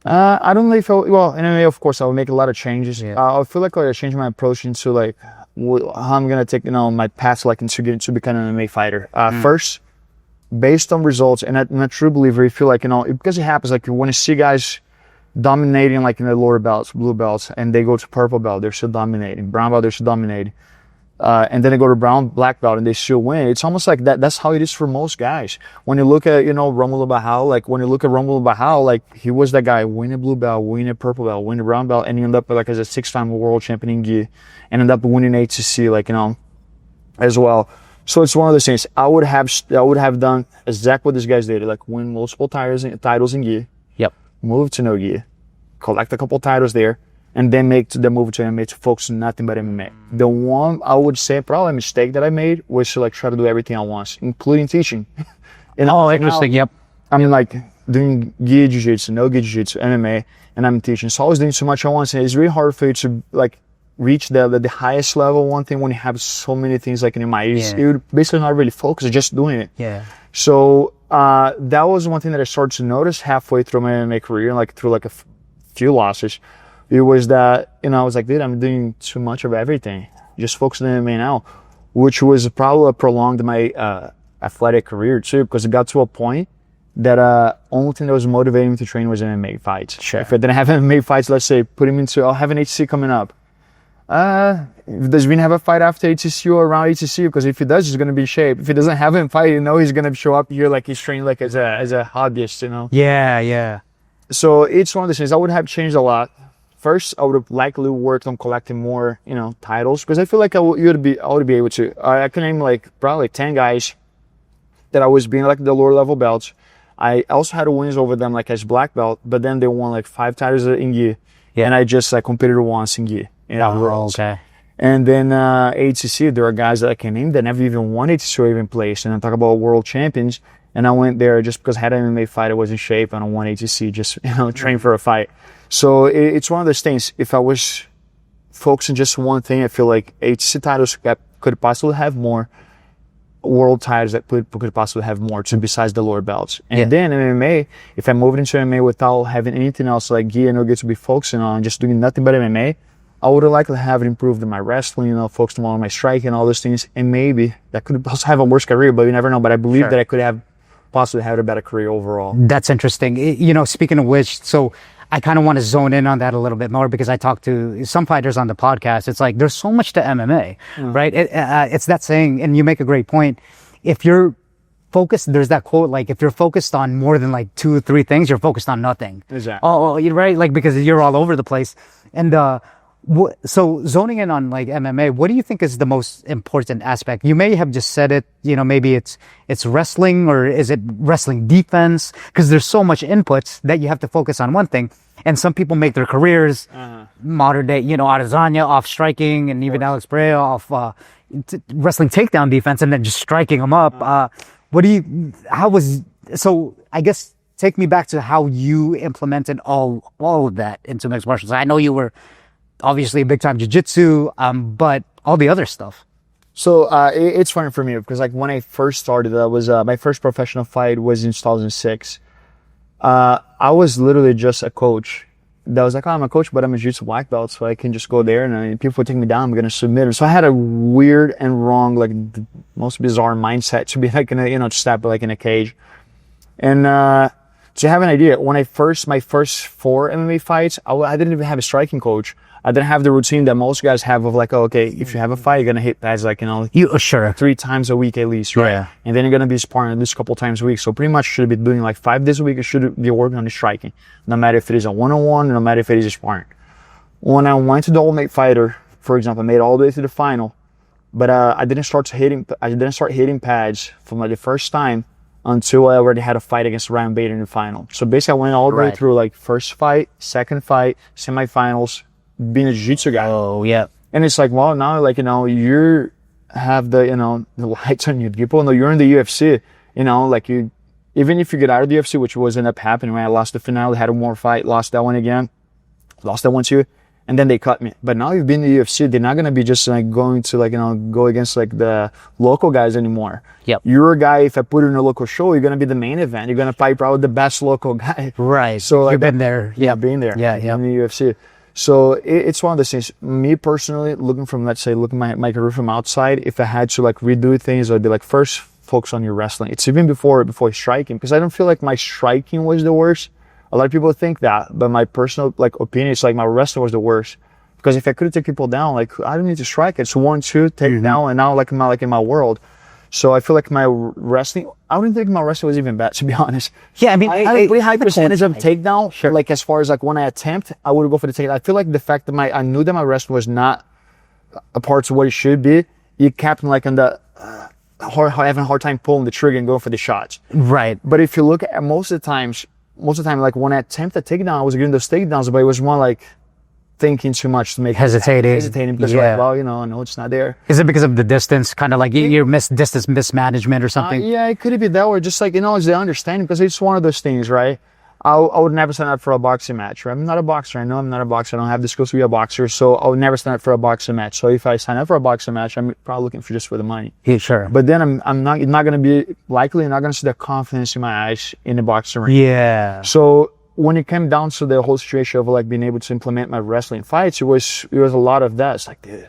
I don't really feel, well, in MMA, of course, I would make a lot of changes. Yeah. I feel like I would change my approach into like how I'm going to take, my path like into getting to become an MMA fighter. First, based on results, and I'm a true believer, you feel like, because it happens, like when you see guys dominating like in the lower belts, blue belts, and they go to purple belt, they're still dominating. Brown belt, they're still dominating. And then they go to black belt and they still win. It's almost like that. That's how it is for most guys. When you look at, Romulo Barral, like he was that guy, win a blue belt, win a purple belt, win a brown belt, and he ended up like as a 6-time world champion in gi, and ended up winning ATC, like, as well. So it's one of those things. I would have done exactly what these guys did, like win multiple titles in gi. Yep. Move to no gi, collect a couple titles there, and then make the move to MMA to focus on nothing but MMA. The one I would say probably a mistake that I made was to like try to do everything at once, including teaching. Interesting. Yep. I mean, like doing gi jiu-jitsu, no gi jiu-jitsu, MMA, and I'm teaching. So I was doing so much at once, and it's really hard for you to like reach the highest level. One thing when you have so many things like in your mind, you're basically not really focused, just doing it. Yeah. So that was one thing that I started to notice halfway through my MMA career, like through like a few losses. It was that, I was like, dude, I'm doing too much of everything. Just focus on MMA now, which was probably prolonged my athletic career too, because it got to a point that only thing that was motivating me to train was MMA fights. Sure. If I didn't have MMA fights, let's say, I'll have an HC coming up. Does Vin have a fight after ATC or around ATC? Because if he does, he's going to be in shape. If he doesn't have a fight, he's going to show up here like he's training like as a hobbyist, Yeah. So it's one of the things I would have changed a lot. First, I would have likely worked on collecting more, titles, because I feel like I would be able to. I can name like probably 10 guys that I was being like the lower level belts. I also had wins over them like as black belt, but then they won like 5 titles in gi, and I just like competed once in gi. Okay. And then ATC, there are guys that I can name that never even won ATC or even placed. And I talk about world champions, and I went there just because I had an MMA fight, I was in shape, and I won ATC, just train for a fight. So it's one of those things. If I was focusing just one thing, I feel like HC titles could possibly have more, world titles that could possibly have more too, besides the lower belts. And then in MMA, if I moved into MMA without having anything else like gi and no get to be focusing on, just doing nothing but MMA, I would have likely have improved in my wrestling, focused more on my striking and all those things. And maybe that could also have a worse career, but you never know. But I believe that I could have possibly had a better career overall. That's interesting. Speaking of which, so I kind of want to zone in on that a little bit more because I talk to some fighters on the podcast. It's like there's so much to MMA, right? It's that saying, and you make a great point. If you're focused, there's that quote, like if you're focused on more than like 2 or 3 things, you're focused on nothing. Exactly. Oh, you're right, like because you're all over the place. And so zoning in on like MMA, what do you think is the most important aspect? You may have just said it, maybe it's wrestling, or is it wrestling defense? Because there's so much inputs that you have to focus on one thing. And some people make their careers modern day, Adesanya off striking, and even Alex Pereira off wrestling takedown defense, and then just striking them up. So I guess take me back to how you implemented all of that into mixed martial arts. I know you were obviously big time jiu-jitsu, but all the other stuff. So it's funny for me because like when I first started, that was my first professional fight was in 2006. I was literally just a coach that was like, oh, I'm a coach, but I'm a jiu-jitsu black belt, so I can just go there and people would take me down, I'm gonna submit them. So I had a weird and wrong, like the most bizarre mindset to be like in a, to step like in a cage. And to have an idea, when my first 4 MMA fights, I didn't even have a striking coach. I didn't have the routine that most guys have of like, oh, okay, if you have a fight, you're going to hit pads like, sure, 3 times a week at least, right? Yeah. And then you're going to be sparring at least a couple times a week. So pretty much should be doing like 5 days a week. You should be working on the striking, no matter if it is a one-on-one, no matter if it is a sparring. When I went to the Ultimate Fighter, for example, I made it all the way to the final, but I didn't start hitting pads from like the first time until I already had a fight against Ryan Bader in the final. So basically I went all the way through like first fight, second fight, semifinals, being a jiu-jitsu guy. Oh, yeah. And it's like, well, now, like, you have the, the lights on you. People know you're in the UFC, like even if you get out of the UFC, which was ended up happening, right? I lost the finale, had one more fight, lost that one again, lost that one too. And then they cut me. But now you've been in the UFC, they're not going to be just like going to like, go against like the local guys anymore. Yep. You're a guy, if I put you in a local show, you're going to be the main event. You're going to fight probably the best local guy. Right. So like, you've been there. Yeah, being there. Yeah, in the UFC. So it's one of those things. Me personally, looking at my career from outside, if I had to like redo things, I'd be like, first focus on your wrestling. It's even before striking, because I don't feel like my striking was the worst. A lot of people think that, but my personal like opinion is like my wrestling was the worst. Because if I could take people down, like I don't need to strike. It's 1, 2, take down, and now like in my world. So I feel like my wrestling, I wouldn't think my wrestling was even bad, to be honest. Yeah, I mean, I had a pretty high percentage of takedown. Sure. Like as far as like when I attempt, I would go for the takedown. I feel like the fact that I knew that my wrestling was not a part to what it should be, it kept me like on the having a hard time pulling the trigger and going for the shots. Right. But if you look at most of the time, like when I attempt a takedown, I was getting those takedowns, but it was more like thinking too much to make hesitating because like, well, I know it's not there. Is it because of the distance, kind of like your distance mismanagement or something? Yeah, it could be that, or just like it's the understanding, because it's one of those things, right? I would never sign up for a boxing match, right? I'm not a boxer. I know I'm not a boxer. I don't have the skills to be a boxer, so I would never sign up for a boxing match. So if I sign up for a boxing match, I'm probably looking for just for the money. Yeah, sure. But then I'm not going to be likely not going to see the confidence in my eyes in the boxing ring. Yeah. So when it came down to the whole situation of like being able to implement my wrestling fights, it was a lot of that. It's like, dude,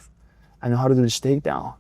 I know how to do this takedown.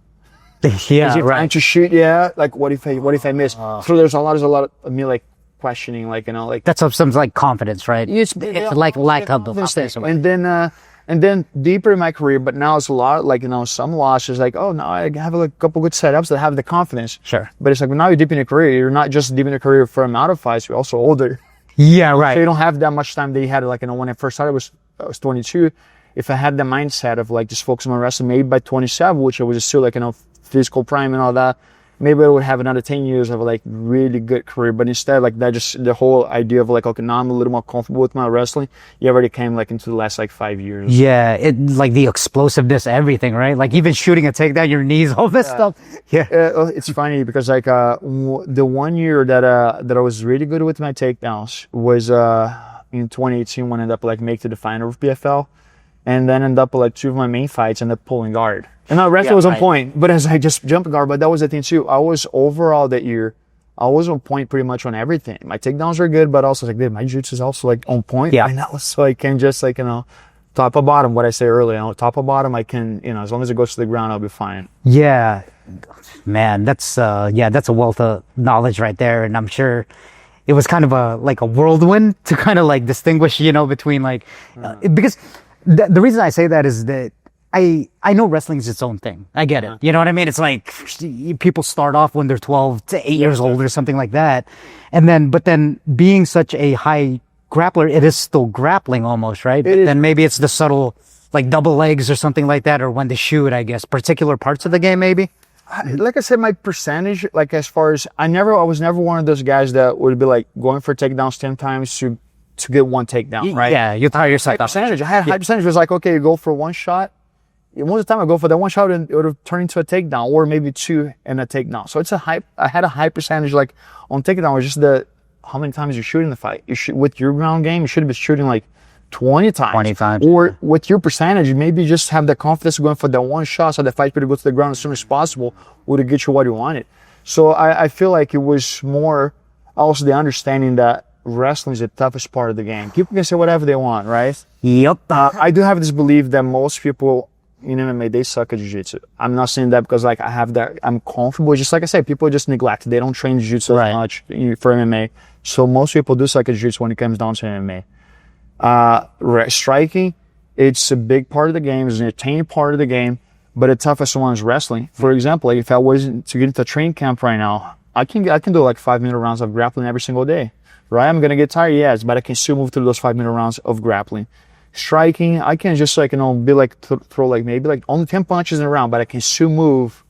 Yeah, right. Trying to shoot, yeah. Like, what if I miss? So there's a lot of me like questioning, like like that's some like confidence, right? It's like lack of confidence. And then deeper in my career, but now it's a lot like some losses. Like, oh, now I have like a couple good setups that have the confidence. Sure. But it's like now you're deep in your career. You're not just deep in your career for amount of fights. You're also older. Yeah, right. So you don't have that much time that you had. Like, when I first started, I was 22. If I had the mindset of like just focusing on wrestling, maybe by 27, which I was still like, physical prime and all that, maybe I would have another 10 years of like really good career. But instead, like that, just the whole idea of like, okay, now I'm a little more comfortable with my wrestling. You already came like into the last like 5 years. Yeah, it like the explosiveness, everything, right? Like even shooting a takedown, your knees, all this stuff. Yeah. It's funny because like the 1 year that I was really good with my takedowns was in 2018 when I ended up like make to the final of PFL, and then ended up like 2 of my main fights ended up pulling guard. And my wrestling was on point, but as I just jumped guard, but that was the thing too. I was overall that year, I was on point pretty much on everything. My takedowns were good, but also like, dude, my jiu-jitsu is also like on point. Yeah. And that was so I can just like, top or bottom, what I say earlier, top or bottom, I can, as long as it goes to the ground, I'll be fine. Yeah, man, that's a wealth of knowledge right there. And I'm sure it was kind of like a whirlwind to kind of like distinguish, between like, because the reason I say that is that I know wrestling is its own thing. I get it. You know what I mean? It's like people start off when they're 12 to 8 years old or something like that. But then being such a high grappler, it is still grappling almost, right? Then maybe it's the subtle, like double legs or something like that, or when they shoot, I guess, particular parts of the game, maybe. Like I said, my percentage, like as far as I was never one of those guys that would be like going for takedowns 10 times to get one takedown, right? Yeah, you tire yourself out. Percentage. I had high percentage. It was like, okay, you go for one shot. Most of the time I go for that one shot and it would have turned into a takedown, or maybe two and a takedown. So I had a high percentage like on takedown. It's just how many times you shoot in the fight. With your ground game, you should have been shooting like 20 times. 20 times. Or with your percentage, maybe just have the confidence going for that one shot so the fight could go to the ground as soon as possible would get you what you wanted. So I feel like it was more also the understanding that wrestling is the toughest part of the game. People can say whatever they want, right? Yep. I do have this belief that most people in MMA, they suck at jiu-jitsu. I'm not saying that because like I'm comfortable. Just like I said, people just neglect. They don't train jiu-jitsu as much for MMA. So most people do suck at jiu-jitsu when it comes down to MMA. Striking, it's a big part of the game, it's an entertaining part of the game, but the toughest one is wrestling. For example, like if I was to get into a training camp right now, I can do like 5-minute rounds of grappling every single day, right? I'm gonna get tired, yes, but I can still move through those 5-minute rounds of grappling. Striking, I can just like, be like, throw like maybe like only 10 punches in a round, but I can still move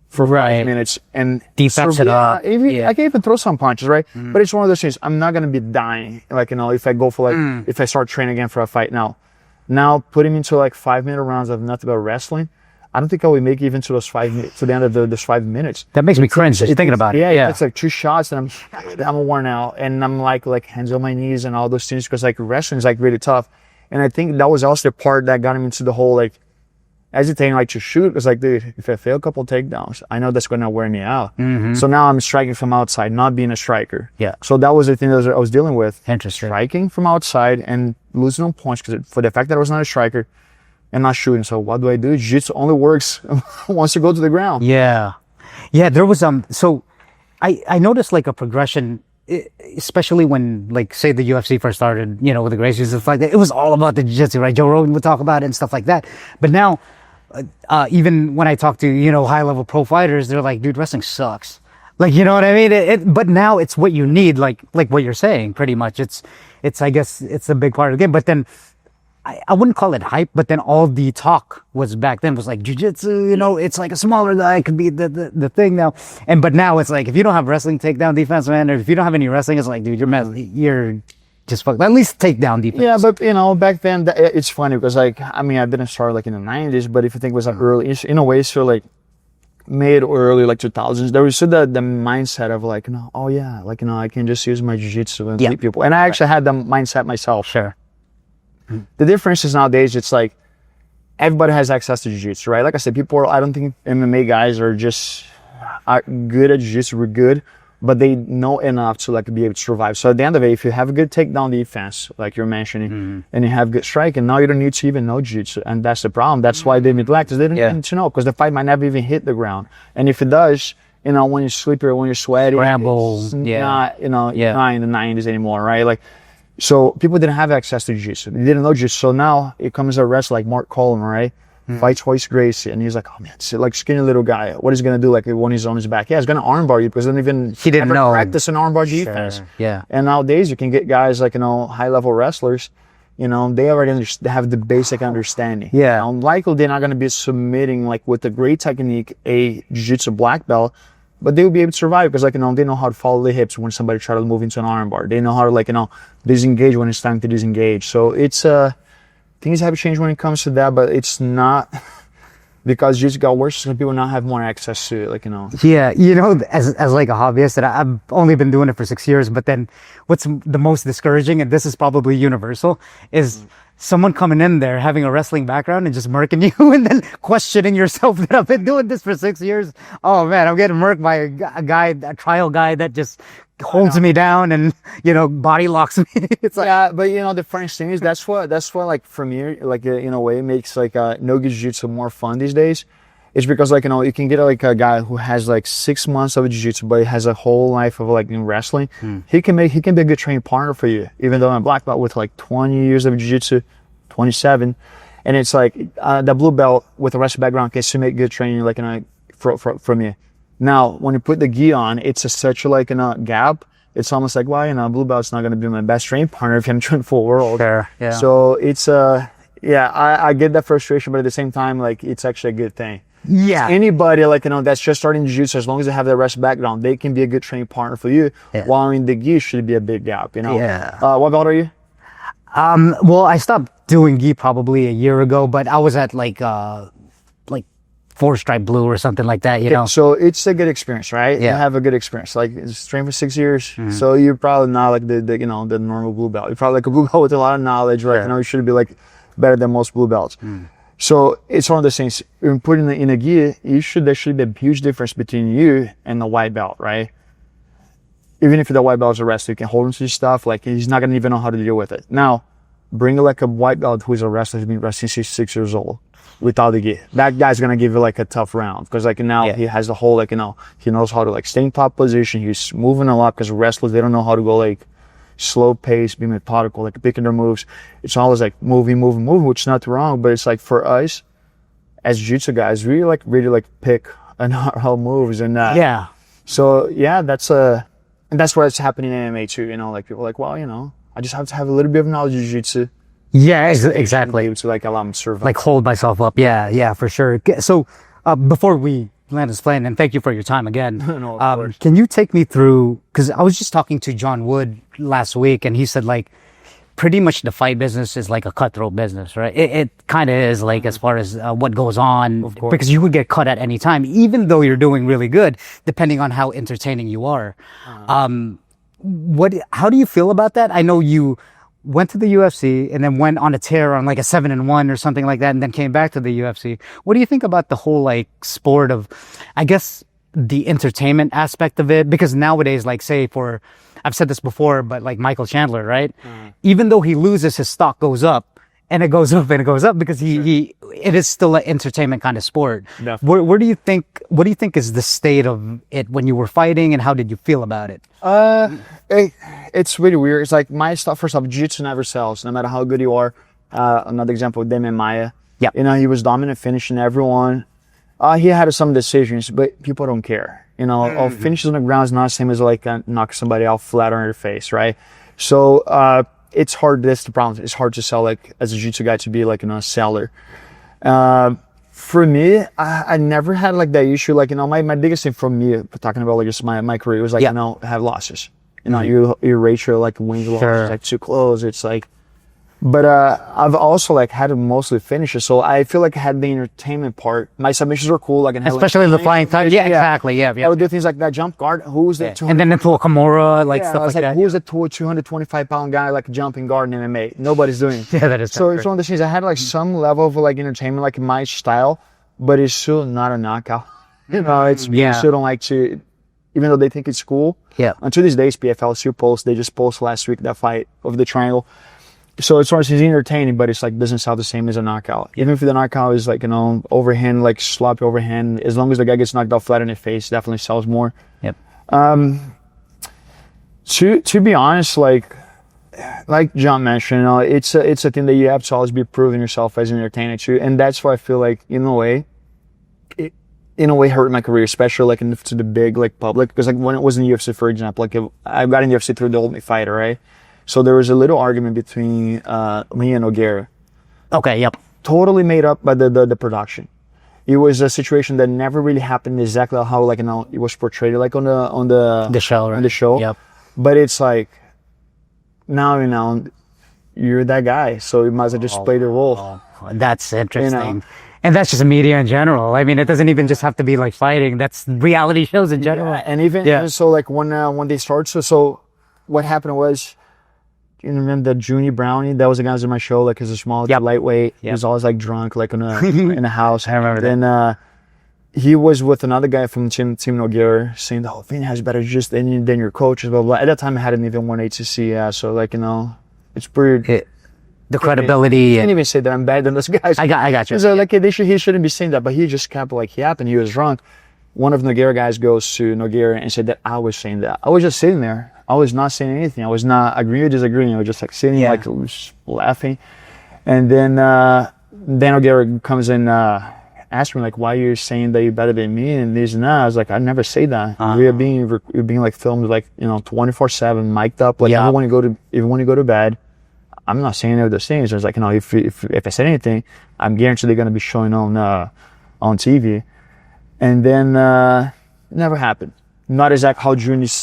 for 5 minutes and defense it up. I can even throw some punches, right? But it's one of those things. I'm not gonna be dying, like if I go for like if I start training again for a fight now. Now putting me into like 5-minute rounds of nothing but wrestling, I don't think I will make it even to those 5 minutes to the end of those 5 minutes. That makes me cringe just thinking about it. Yeah, it's like 2 shots and I'm worn out and I'm like hands on my knees and all those things because like wrestling is like really tough. And I think that was also the part that got him into the whole like hesitating like to shoot. Because like, dude, if I fail a couple takedowns, I know that's gonna wear me out. So now I'm striking from outside, not being a striker. Yeah. So that was the thing that I was dealing with. Interesting. Striking from outside and losing on points because for the fact that I was not a striker and not shooting. So what do? Jiu-jitsu only works once you go to the ground. Yeah. There was so I noticed like a progression, especially when like say the UFC first started, with the Gracies and stuff like that. It was all about the jiu-jitsu, right? Joe Rogan would talk about it and stuff like that. But now, even when I talk to high level pro fighters, they're like, dude, wrestling sucks. Like, you know what I mean? But now it's what you need, like what you're saying, pretty much. It's I guess it's a big part of the game. But then I wouldn't call it hype, but then all the talk was back then was like jiu-jitsu, it's like a smaller guy could be the thing now. But now it's like, if you don't have wrestling takedown defense, man, or if you don't have any wrestling, it's like, dude, you're just fucked. At least takedown defense. Yeah, but back then it's funny because like, I didn't start like in the 90s, but if you think it was like early, in a way, so like mid or early like 2000s, there was still the mindset of like, I can just use my jiu-jitsu and beat people. And I actually had the mindset myself. Sure. The difference is nowadays it's like everybody has access to jiu-jitsu, right? Like I said, I don't think MMA guys are good at jiu-jitsu. We're good, but they know enough to like be able to survive. So at the end of it, if you have a good takedown defense, like you're mentioning, and you have good striking, now you don't need to even know jiu-jitsu, and that's the problem. That's why they neglect, because they didn't need to know, because the fight might never even hit the ground, and if it does, when you're sleepy or when you're sweaty, scramble, it's not in the 90s anymore, right? Like. So people didn't have access to jiu-jitsu. They didn't know jiu-jitsu. So now it comes a wrestler like Mark Coleman, right? Fights Royce Gracie, and he's like, oh man, it's like skinny little guy. What is he gonna do? Like when he's on his back? Yeah, he's gonna armbar you because he didn't know practice an armbar defense. Sure. Yeah. And nowadays you can get guys like high level wrestlers. They already have the basic understanding. Yeah. Now, likely they're not gonna be submitting like with a great technique a jiu-jitsu black belt. But they will be able to survive because, they know how to follow the hips when somebody tries to move into an armbar. They know how to, disengage when it's time to disengage. So it's, things have changed when it comes to that, but it's not because jiu-jitsu got worse. Some people now have more access to it, Yeah, as like a hobbyist, and I've only been doing it for 6 years, but then what's the most discouraging, and this is probably universal, is someone coming in there having a wrestling background and just murking you and then questioning yourself that I've been doing this for 6 years. Oh man, I'm getting murked by a trial guy that just holds me down and, body locks me. It's like, yeah, but the funny thing is that's what like for me, like in a way makes like no jiu-jitsu more fun these days. It's because like, you know, you can get like a guy who has like 6 months of jiu-jitsu, but he has a whole life of like in wrestling. He can be a good training partner for you, even though I'm a black belt with like 20 years of jiu-jitsu, 27. And it's like the blue belt with a wrestling background can still make good training like, you know, from you. Now, when you put the gi on, it's such a like, you know, gap. It's almost like, well, you know, blue belt's not going to be my best training partner if I'm training full world. Sure, yeah. So it's, yeah, I get that frustration, but at the same time, like, it's actually a good thing. Yeah. Anybody like, you know, that's just starting jiu-jitsu, as long as they have that wrestling background, they can be a good training partner for you. Yeah. While in the gi should be a big gap, you know. Yeah. What belt are you? Well, I stopped doing gi probably a year ago, but I was at like 4-stripe blue or something like that, you know. So it's a good experience, right? Yeah. You have a good experience. Like, it's trained for 6 years, so you're probably not like the you know, the normal blue belt. You're probably like a blue belt with a lot of knowledge, right? Sure. You know, you should be like better than most blue belts. So it's one of the things. When putting in a gi, there should be a huge difference between you and the white belt, right? Even if the white belt is a wrestler, you can hold him to stuff. Like, he's not gonna even know how to deal with it. Now, bring like a white belt who's a wrestler who's been wrestling since 6 years old without the gi. That guy's gonna give you like a tough round because like now he has the whole like, you know, he knows how to like stay in top position. He's moving a lot because wrestlers, they don't know how to go like slow pace, be methodical, like picking their moves. It's always like moving, which is not wrong, but it's like for us as jiu-jitsu guys, we really pick our moves and Yeah. So yeah, and that's what's happening in MMA too. You know, like people are like, well, you know, I just have to have a little bit of knowledge of jiu-jitsu. Yeah, exactly. To like allow them to survive. Like hold myself up. Yeah, for sure. So before we land this plane, and thank you for your time again. No, of course. Can you take me through, because I was just talking to John Wood last week, and he said like pretty much the fight business is like a cutthroat business, right? It kind of is, like, as far as what goes on, because you could get cut at any time, even though you're doing really good, depending on how entertaining you are. How do you feel about that? I know you went to the UFC and then went on a tear on like a 7-1 or something like that, and then came back to the UFC. What do you think about the whole like sport of, I guess, the entertainment aspect of it? Because nowadays, like, say for, I've said this before, but like Michael Chandler, right? Even though he loses, his stock goes up. And it goes up and it goes up because it is still an entertainment kind of sport. What do you think is the state of it when you were fighting, and how did you feel about it? It's really weird. It's like my stuff, first off, jiu-jitsu never sells, no matter how good you are. Another example, Damian Maia. Yeah. You know, he was dominant, finishing everyone. He had some decisions, but people don't care. You know, finishes on the ground is not the same as like knock somebody out flat on their face, right? So, it's hard. That's the problem. It's hard to sell, like, as a jiu-jitsu guy, to be like, you know, a seller. For me, I never had like that issue. Like, you know, my biggest thing for me, talking about like just my career, was like, you know, have losses. You know, your ratio like wins losses is like too close. It's like, but I've also like had to mostly finishes, so I feel like I had the entertainment part. My submissions were cool, like, especially the flying time. Yeah, exactly. Yeah. I would do things like that jump guard. Who's the and then into a Kimura, like stuff like that. Who's the 225-pound guy like jumping guard in MMA? Nobody's doing it. Yeah, that is so. It's one of the things. I had like some level of like entertainment, like my style, but it's still not a knockout. You know, it's people still don't like to, even though they think it's cool. Yeah. Until these days, PFL still posts. They just posted last week that fight of the triangle. So it's sort of entertaining, but it's like doesn't sound the same as a knockout. Even if the knockout is like, you know, overhand, like sloppy overhand, as long as the guy gets knocked out flat in the face, definitely sells more. Yep. To be honest, like John mentioned, you know, it's a thing that you have to always be proving yourself as an entertainer too, and that's why I feel like in a way hurt my career, especially like to the big like public, because like when it was in the UFC, for example, like I got in the UFC through the Ultimate Fighter, right? So there was a little argument between me and Nogueira. Okay, yep. Totally made up by the production. It was a situation that never really happened exactly how, like, you know, it was portrayed like on the show, right? On the show. Yep. But it's like, now, you know, you're that guy, so you might as well just play the role. That's interesting. You know? And that's just media in general. I mean, it doesn't even just have to be like fighting. That's reality shows in general. Yeah, and even so, like when they start, so what happened was, you remember the Junie Brownie? That was the guy who was in my show, like, he's a small, lightweight. He was always like drunk, like in the house. I remember that. Then he was with another guy from Team Nogueira, saying the whole thing has better just than your coaches, blah, blah. At that time, I hadn't even won ATC, so like, you know, it's pretty. the credibility. He didn't even say that I'm better than those guys. I got you. So like he shouldn't be saying that, but he just kept like yapping. He was drunk. One of Nogueira guys goes to Nogueira and said that I was saying that. I was just sitting there. I was not saying anything. I was not agreeing or disagreeing. I was just like sitting, like laughing. And then Nogueira comes and asks me like, "Why are you saying that you're better than me?" And this and that. I was like, "I never say that. We are being like filmed like 24/7, mic'd up. Like even when you go to bed, I'm not saying any of those things. I was like, if I said anything, I'm guaranteed they're gonna be showing on TV." And then never happened. Not exactly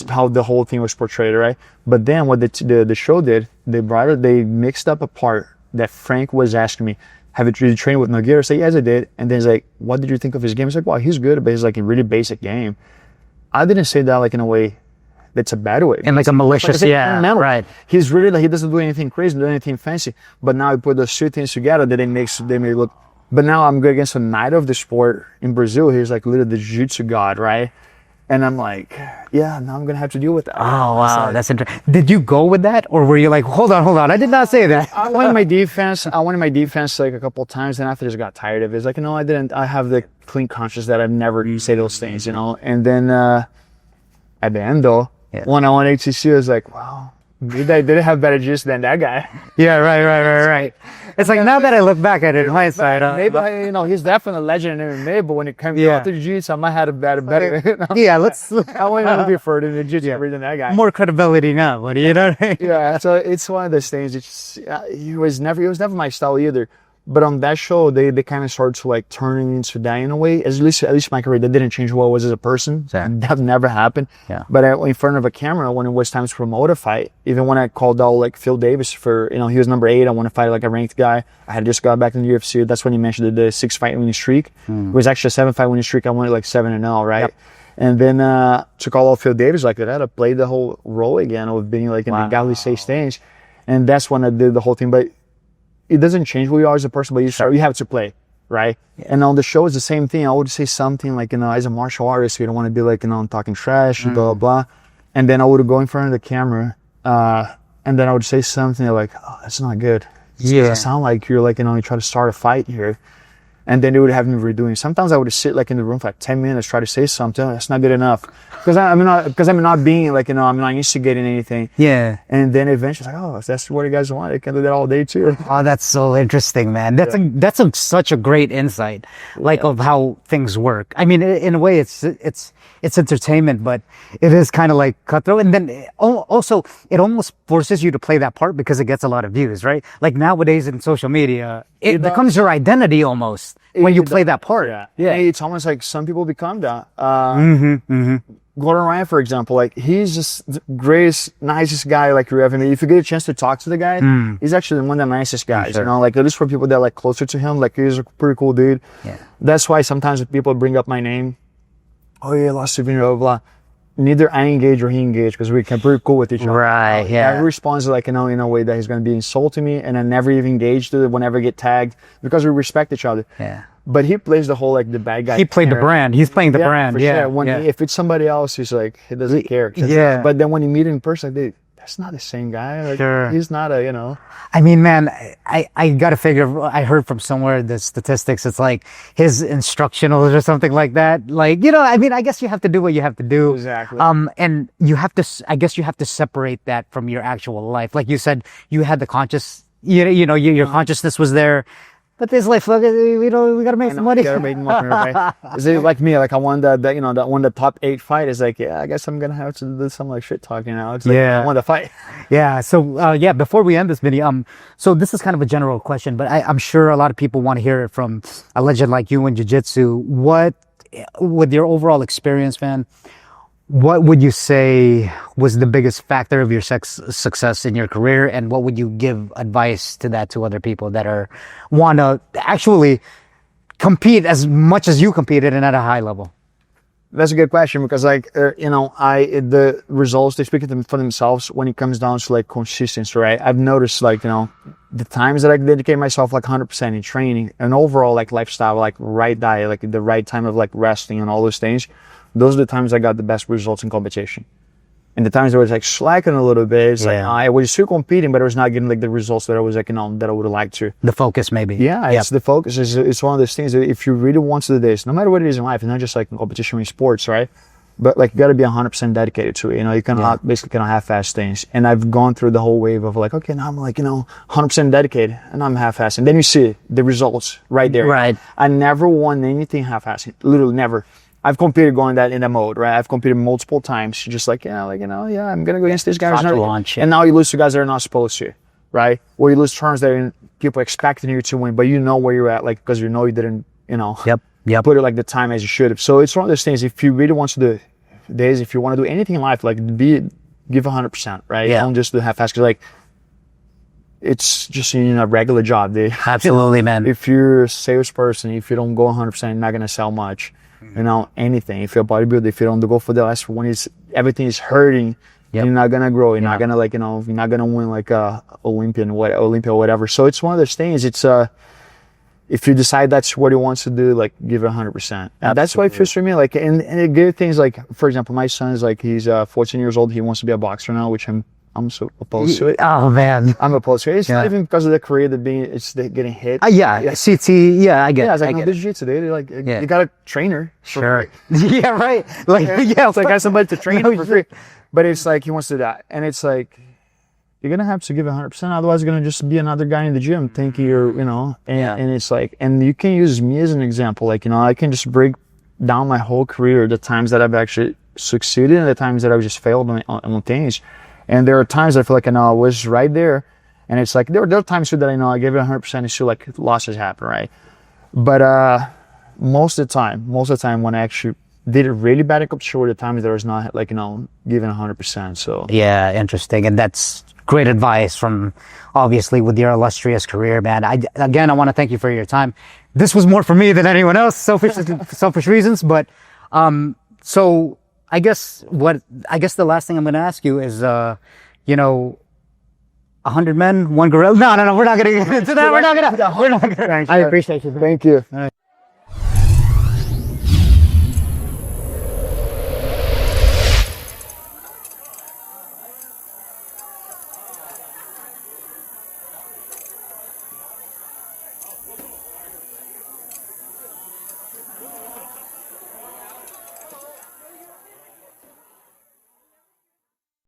how the whole thing was portrayed, right? But then what the show did, they mixed up a part that Frank was asking me, "Have you trained with Nogueira?" I said, "Yes, I did." And then he's like, "What did you think of his game?" I was like, "Wow, he's good, but he's like a really basic game." I didn't say that like in a way that's a bad way. And like a malicious, right. He's really like, he doesn't do anything crazy, do anything fancy. But now you put those two things together that they may look. But now I'm going against a knight of the sport in Brazil. He's like literally the jiu-jitsu god, right? And I'm like, yeah, now I'm going to have to deal with that. Oh, wow. That's interesting. Did you go with that? Or were you like, hold on. I did not say that. I wanted my defense like a couple of times. And after I just got tired of it. It's like, no, I didn't. I have the clean conscience that I've never say those things, And then at the end, though, when I won HCC, I was like, wow. Maybe I didn't have better juice than that guy. Yeah, right. It's like now that I look back at it in hindsight, maybe he's definitely a legend in MMA, but when it comes to jiu-jitsu, I might have better. Yeah, I want to be further than jiu-jitsu than that guy. More credibility now, buddy. You know what I mean? Yeah, so it's one of those things. It was never my style either. But on that show, they kind of started to like turning into that in a way. At least my career, that didn't change who I was as a person. That never happened. Yeah. But in front of a camera, when it was time to promote a fight, even when I called out like Phil Davis for, he was number 8. I want to fight like a ranked guy. I had just got back in the UFC. That's when he mentioned the 6-fight winning streak. It was actually a 7-fight winning streak. I went like 7-0, right? Yep. And then to call out Phil Davis like that, I played the whole role again of being like in the Magalhães stage. And that's when I did the whole thing. But it doesn't change who you are as a person, but you have to play, right? Yeah. And on the show, it's the same thing. I would say something like, as a martial artist, you don't want to be like, I'm talking trash, blah, blah. And then I would go in front of the camera, and then I would say something like, oh, that's not good. It doesn't sound like you're like, you try to start a fight here. And then they would have me redoing. Sometimes I would sit like in the room for like 10 minutes, try to say something. That's not good enough. Because I'm not being like, I'm not instigating anything. Yeah. And then eventually like, oh, if that's what you guys want, I can do that all day too. Oh, that's so interesting, man. That's such a great insight, of how things work. I mean, in a way it's entertainment, but it is kind of like cutthroat. And then also it almost forces you to play that part because it gets a lot of views, right? Like nowadays in social media, it becomes your identity almost when you play that part. Yeah. It's almost like some people become that. Gordon Ryan, for example, like he's just the greatest, nicest guy like you ever meet. If you get a chance to talk to the guy, he's actually one of the nicest guys. Sure. Like at least for people that are like closer to him, like he's a pretty cool dude. Yeah. That's why sometimes when people bring up my name, oh yeah, lost souvenir, blah, blah. Neither I engage or he engage because we're pretty cool with each other. Right, yeah. I respond like, in a way that he's going to be insulting me, and I never even engage to it whenever I get tagged because we respect each other. Yeah. But he plays the whole like the bad guy. He played the brand. He's playing the brand. For sure. If it's somebody else, he's like, he doesn't care. Yeah. But then when you meet in person, like, that's not the same guy. Like, sure. He's not a, I mean, man, I got to figure, I heard from somewhere the statistics, it's like his instructionals or something like that. Like, I mean, I guess you have to do what you have to do. Exactly. And you have to, I guess you have to separate that from your actual life. Like you said, you had the conscious, your consciousness was there. But this life, look, we gotta make some money. Gotta make money, right? Is it like me? Like I won that won the top 8 fight. Is like, I guess I'm gonna have to do some like shit talking now. It's like, I won the fight. Yeah. So before we end this video, so this is kind of a general question, but I'm sure a lot of people want to hear it from a legend like you in jiu-jitsu. What, with your overall experience, man, what would you say was the biggest factor of your success in your career, and what would you give advice to other people that want to actually compete as much as you competed and at a high level? That's a good question because the results, they speak for themselves when it comes down to like consistency, right? I've noticed like, the times that I dedicate myself like 100% in training and overall like lifestyle, like right diet, like the right time of like resting and all those things. Those are the times I got the best results in competition. And the times I was like slacking a little bit, it's like Yeah. I was still competing, but I was not getting like the results that I was like, that I would like to. The focus, maybe. Yeah, Yep. it's the focus. It's one of those things that if you really want to do this, no matter what it is in life, it's not just like in competition in sports, right? But like you got to be 100% dedicated to it. You know, you cannot basically cannot half-ass things. And I've gone through the whole wave of like, okay, now I'm like 100% dedicated, and I'm half-assing. And then you see the results right there. Right. I never won anything half-assing. Literally never. I've competed going in that mode, right? I've competed multiple times, just like, I'm gonna go against this guy. Try to launch it. And now you lose to guys that are not supposed to, right? Or you lose turns that people expecting you to win, but you know where you're at, like because you know you didn't, Yep. put it like the time as you should have. So it's one of those things. If you really want to do this, if you want to do anything in life, like give 100%, right? Yeah. Don't just do half-ass. Because like it's just a regular job, dude. Absolutely, man. If you're a salesperson, if you don't go 100%, you're not gonna sell much. Anything. If you're a bodybuilder, if you don't go for the last one, everything is hurting. Yep. You're not gonna grow. You're not gonna you're not gonna win like Olympia or whatever. So it's one of those things. It's if you decide that's what you want to do, like give it 100%. And that's why it feels for me. Like and the good things, like for example, my son is like he's 14 years old. He wants to be a boxer now, which I'm so opposed to it. Oh man. I'm opposed to it. It's not even because of the career getting hit. Yeah. CT. Yeah, I get. Yeah, it's like I no get. jiu-jitsu, dude. Like you got a trainer. Sure. Yeah. Right. Like It's like I got somebody to train him for free. But it's like he wants to do that, and it's like you're gonna have to give 100%. Otherwise, you're gonna just be another guy in the gym thinking you're, and it's like, and you can use me as an example. Like I can just break down my whole career, the times that I've actually succeeded and the times that I've just failed on things. And there are times I feel like I was right there, and it's like there are times too that I gave it 100%, and still like losses happen, right? But most of the time when I actually did it really bad in competition were the times there was not giving 100%. So Yeah, interesting, and that's great advice from obviously with your illustrious career, man. I want to thank you for your time. This was more for me than anyone else, selfish reasons, but so. I guess the last thing I'm going to ask you is, 100 men, one gorilla. No, we're not going to get into that. We're not going to. I appreciate you. thank you.